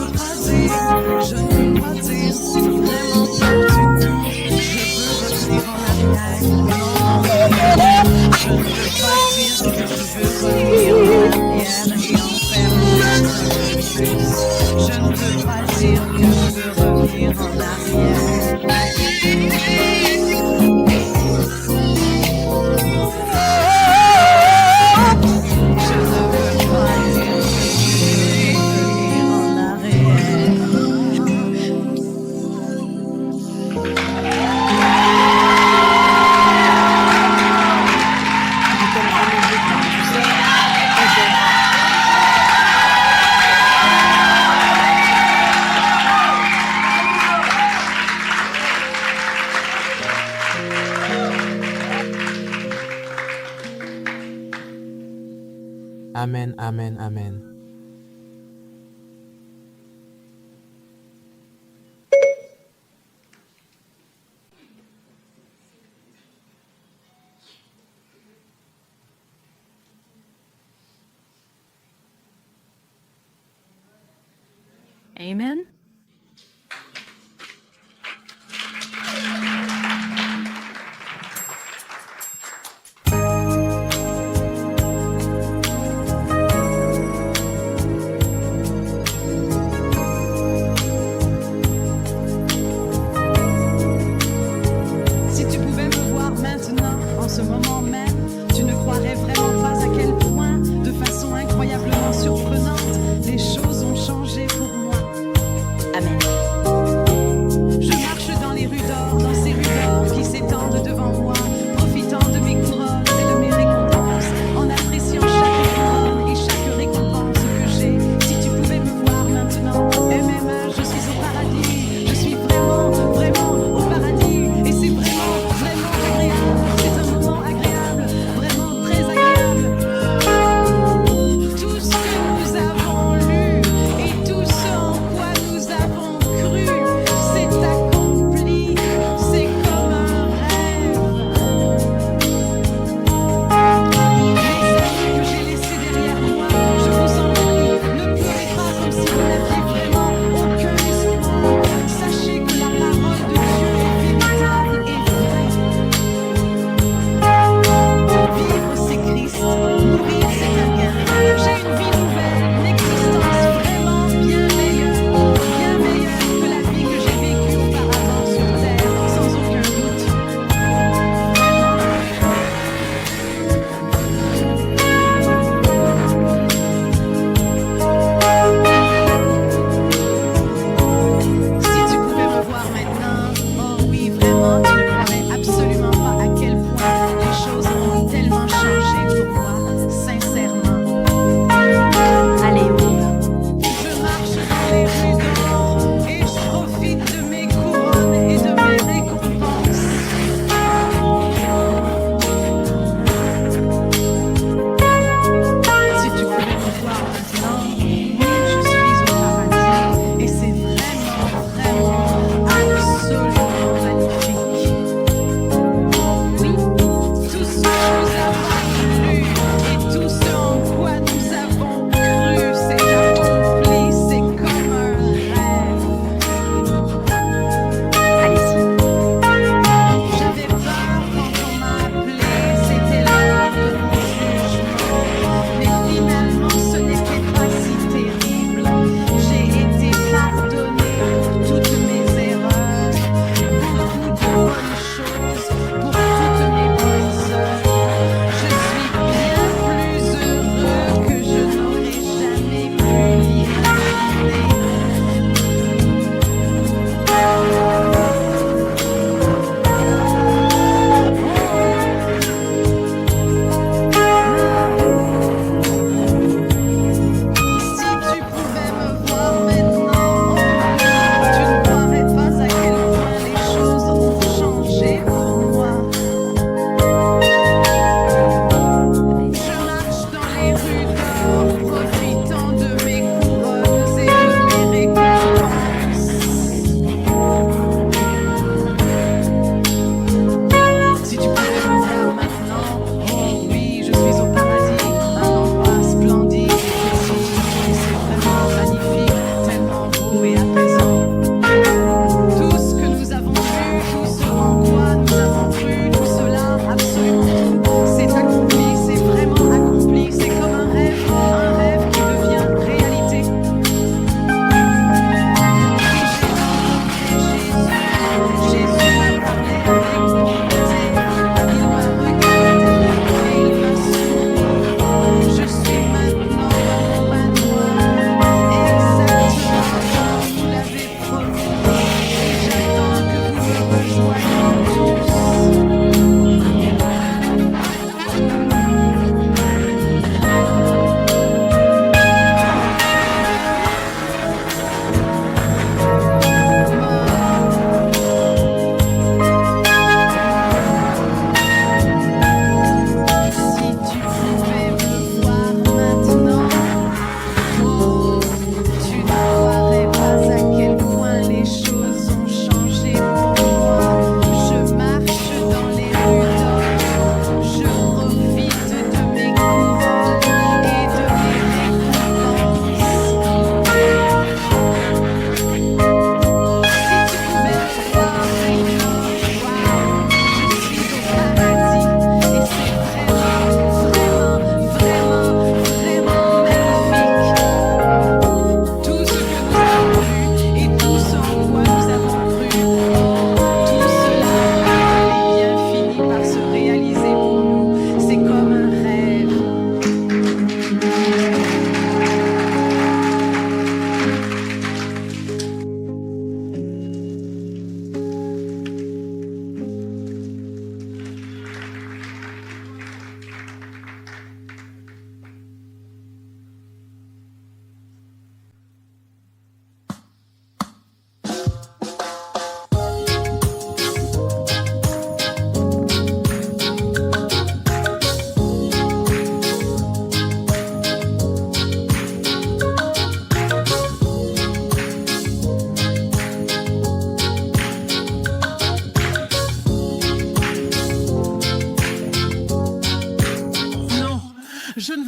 pas dire que je veux revenir en arrière. Je ne veux pas dire que je veux revenir en arrière. Amen, amen, amen. Amen. Si tu pouvais me voir maintenant, en ce moment même, tu ne croirais vraiment pas à quel point, de façon incroyablement surprenante, les choses ont changé pour moi. Amen. Je marche dans les rues d'or, dans ces rues d'or qui s'étendent devant moi, profitant de mes couronnes et de mes récompenses, en appréciant chaque couronne et chaque récompense que j'ai. Si tu pouvais me voir maintenant, MMA, je suis au paradis, je suis vraiment, vraiment au paradis, et c'est vrai.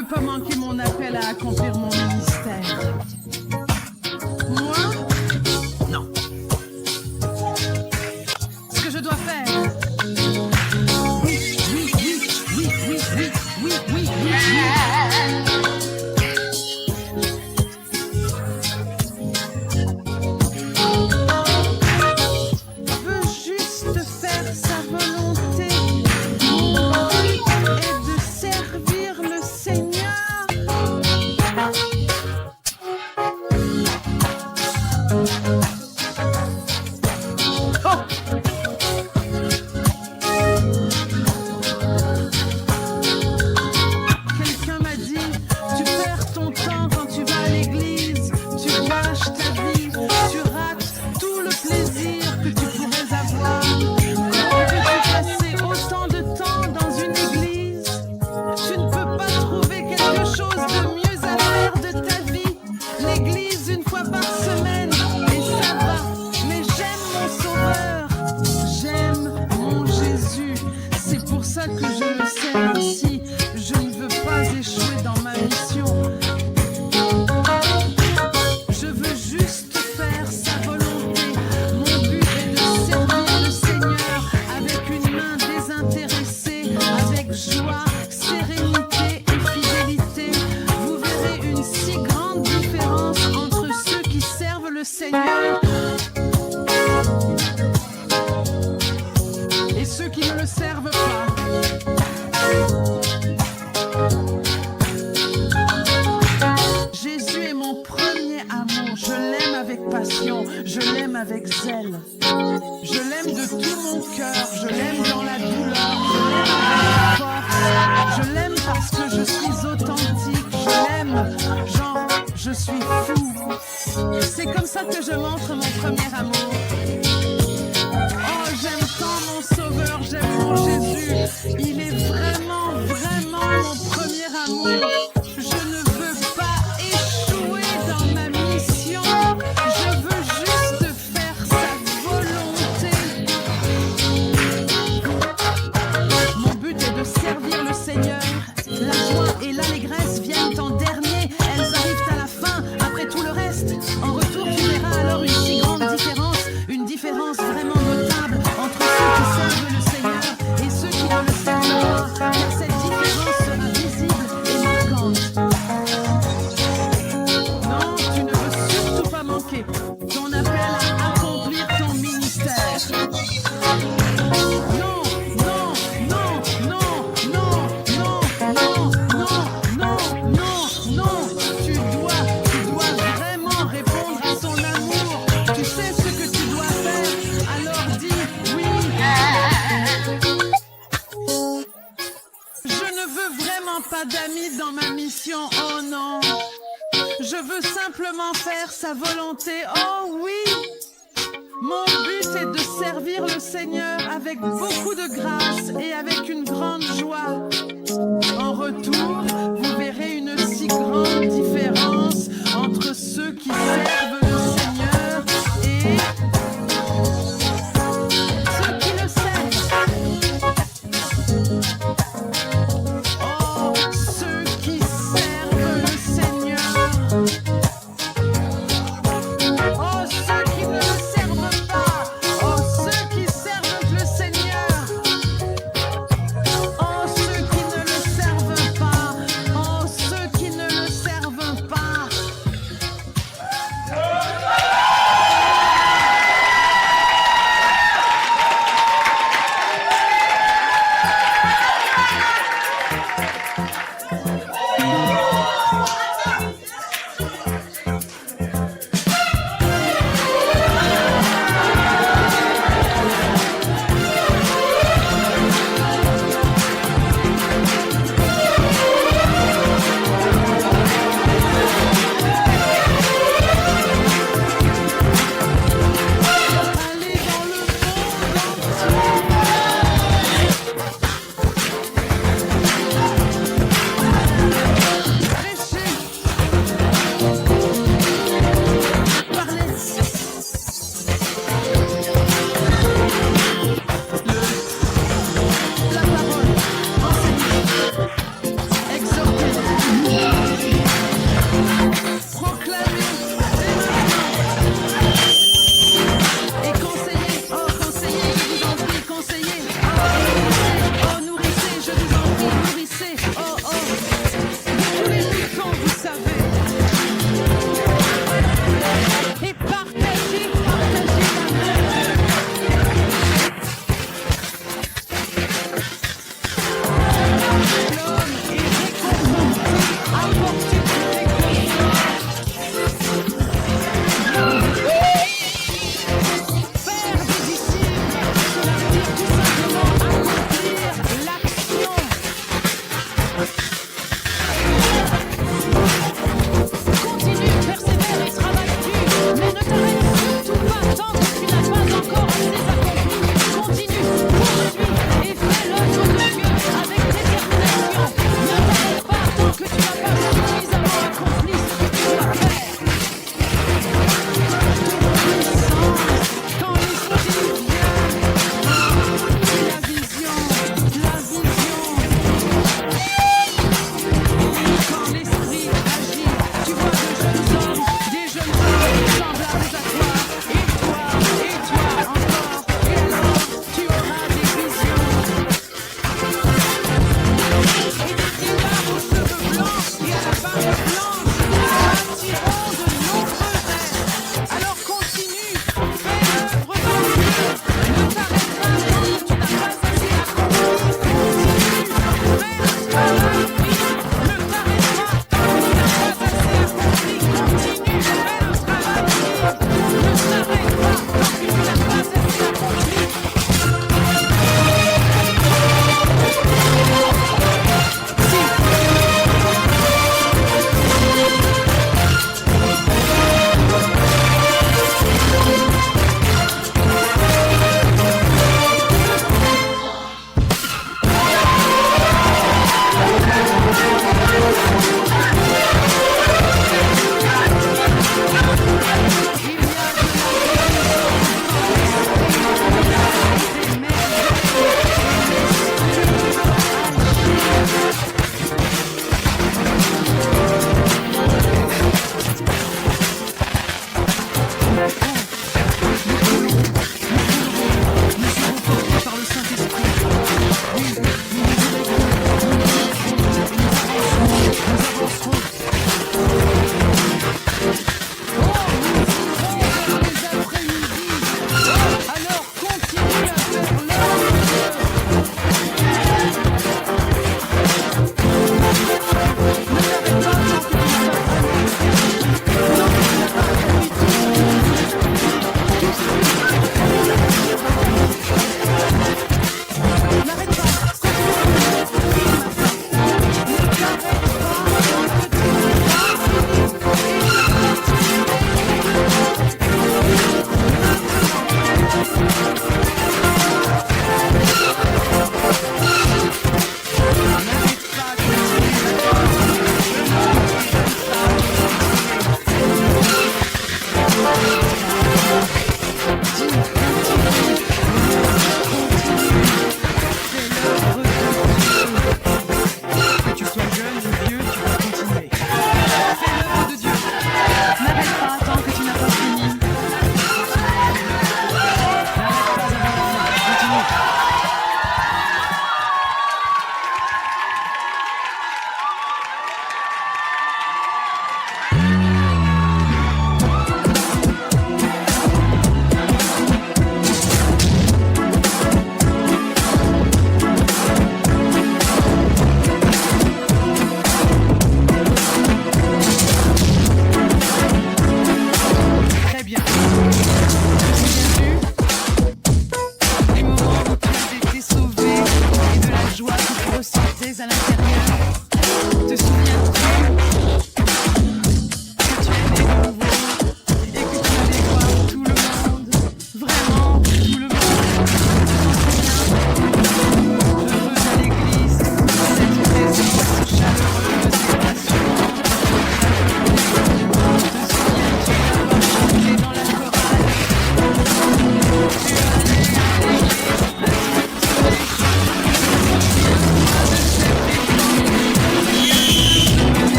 veux pas manquer mon appel à accomplir mon ministère. Moi? Non. Ce que je dois faire? Oui, oui, oui, oui, oui, oui, oui, oui, oui, oui. Ceux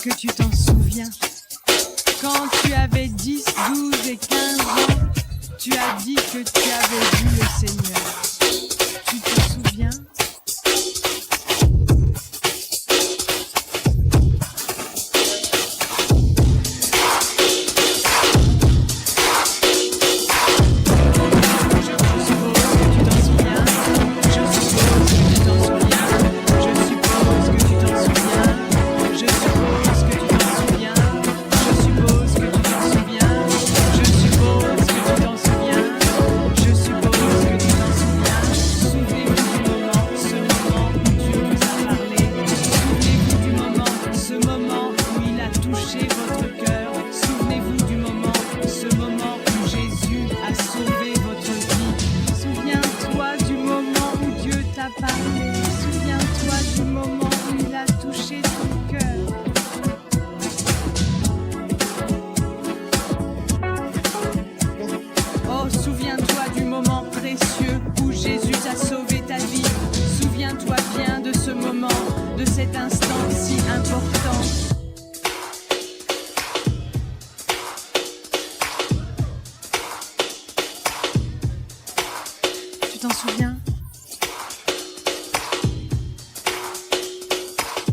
que tu t'en souviens. Quand tu avais 10, 12 et 15 ans, tu as dit que tu avais vu le Seigneur. Tu te souviens?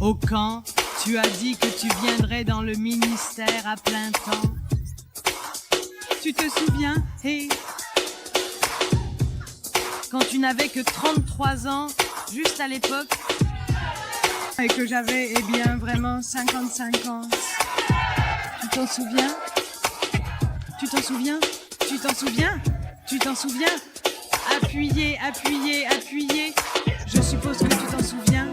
Au camp, tu as dit que tu viendrais dans le ministère à plein temps. Tu te souviens, hey, quand tu n'avais que 33 ans, juste à l'époque, et que j'avais, eh bien, vraiment 55 ans. Tu t'en souviens? Tu t'en souviens? Tu t'en souviens? Tu t'en souviens? Appuyez, appuyez, appuyez. Je suppose que tu t'en souviens.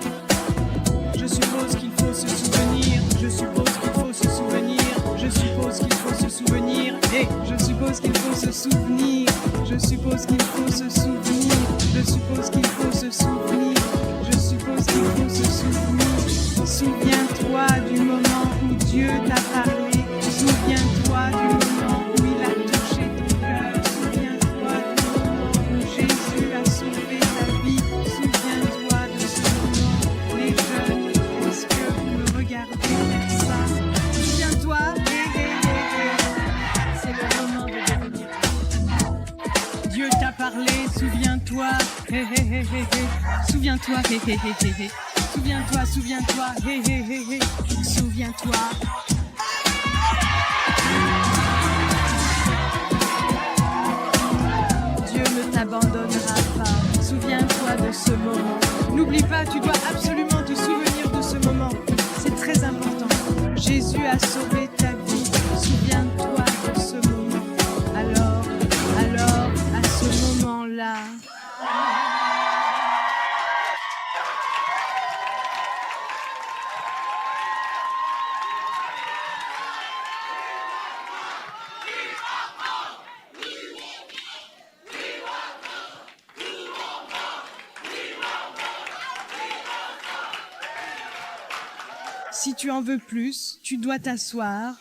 Je suppose qu'il faut se souvenir. Je suppose qu'il faut se souvenir. Je suppose qu'il faut se souvenir. Et je suppose qu'il faut se souvenir. Je suppose qu'il faut se souvenir. Je suppose qu'il faut se souvenir. Je suppose qu'il faut se souvenir. Souviens-toi du moment où Dieu t'a parlé. Souviens-toi du moment où il a touché ton cœur. Souviens-toi du moment où Jésus a sauvé ta vie. Souviens-toi de ce moment. Les jeunes, est-ce que vous me regardez comme ça? Souviens-toi, c'est le moment de devenir. Dieu t'a parlé, souviens-toi, souviens-toi, souviens-toi, souviens-toi, souviens-toi. Dieu ne t'abandonnera pas. Souviens-toi de ce moment. N'oublie pas, tu dois absolument te souvenir de ce moment. C'est très important. Jésus a sauvé ta vie. Souviens-toi de ce moment. Alors, à ce moment-là. Si tu en veux plus, tu dois t'asseoir.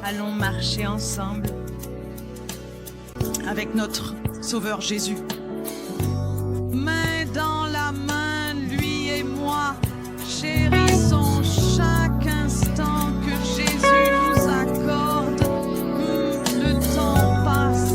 Allons marcher ensemble avec notre Sauveur Jésus. Main dans la main, lui et moi, chérissons chaque instant que Jésus nous accorde. Le temps passe.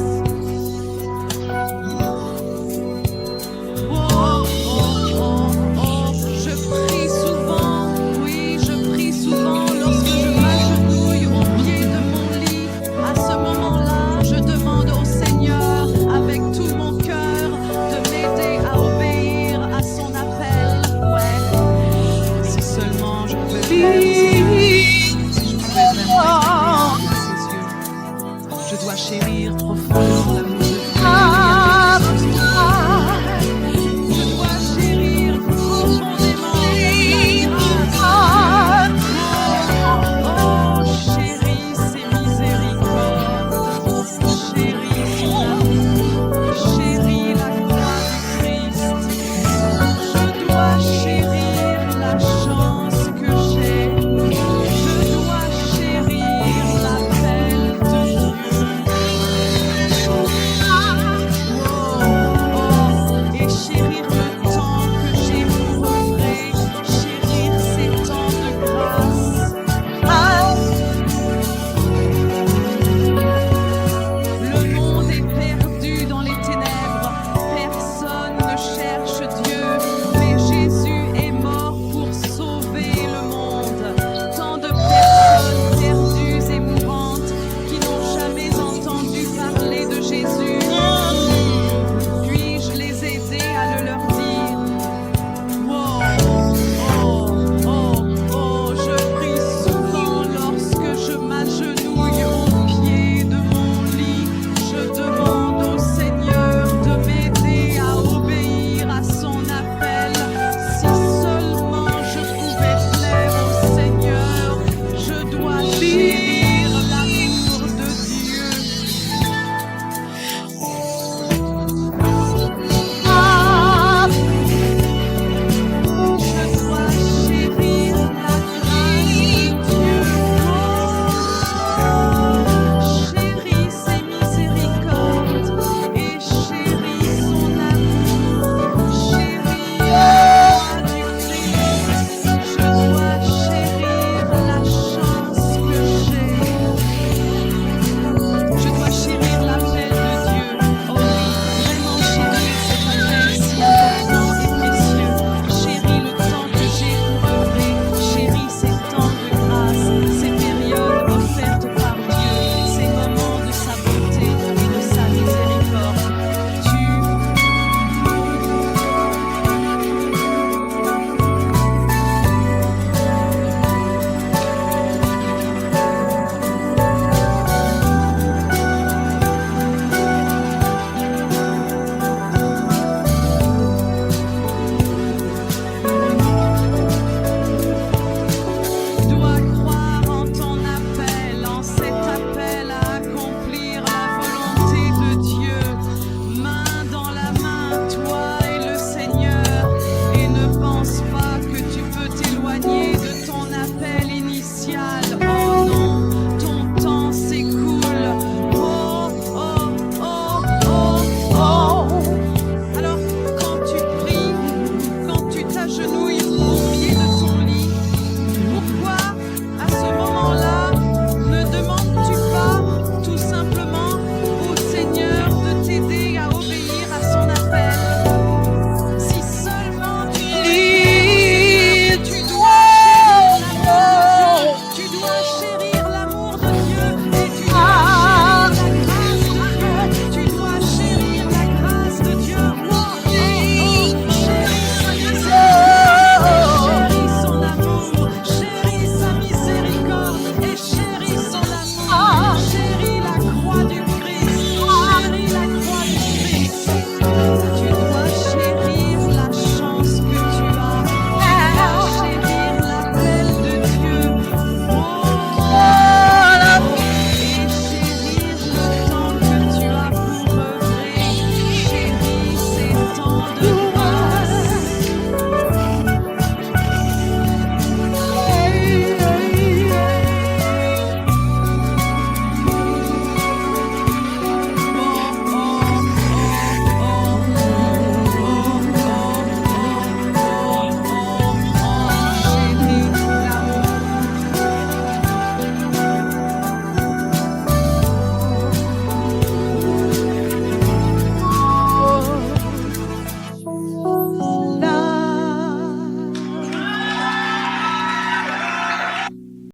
Oh, oh, oh, oh, je prie souvent, oui, je prie souvent lorsque je m'agenouille au pied de mon lit. À ce moment-là, je demande au Seigneur, avec tout mon cœur, de m'aider à obéir à son appel. Ouais, si seulement je pouvais vraiment, si je pouvais vraiment regarder dans ses yeux. Je dois chérir profondément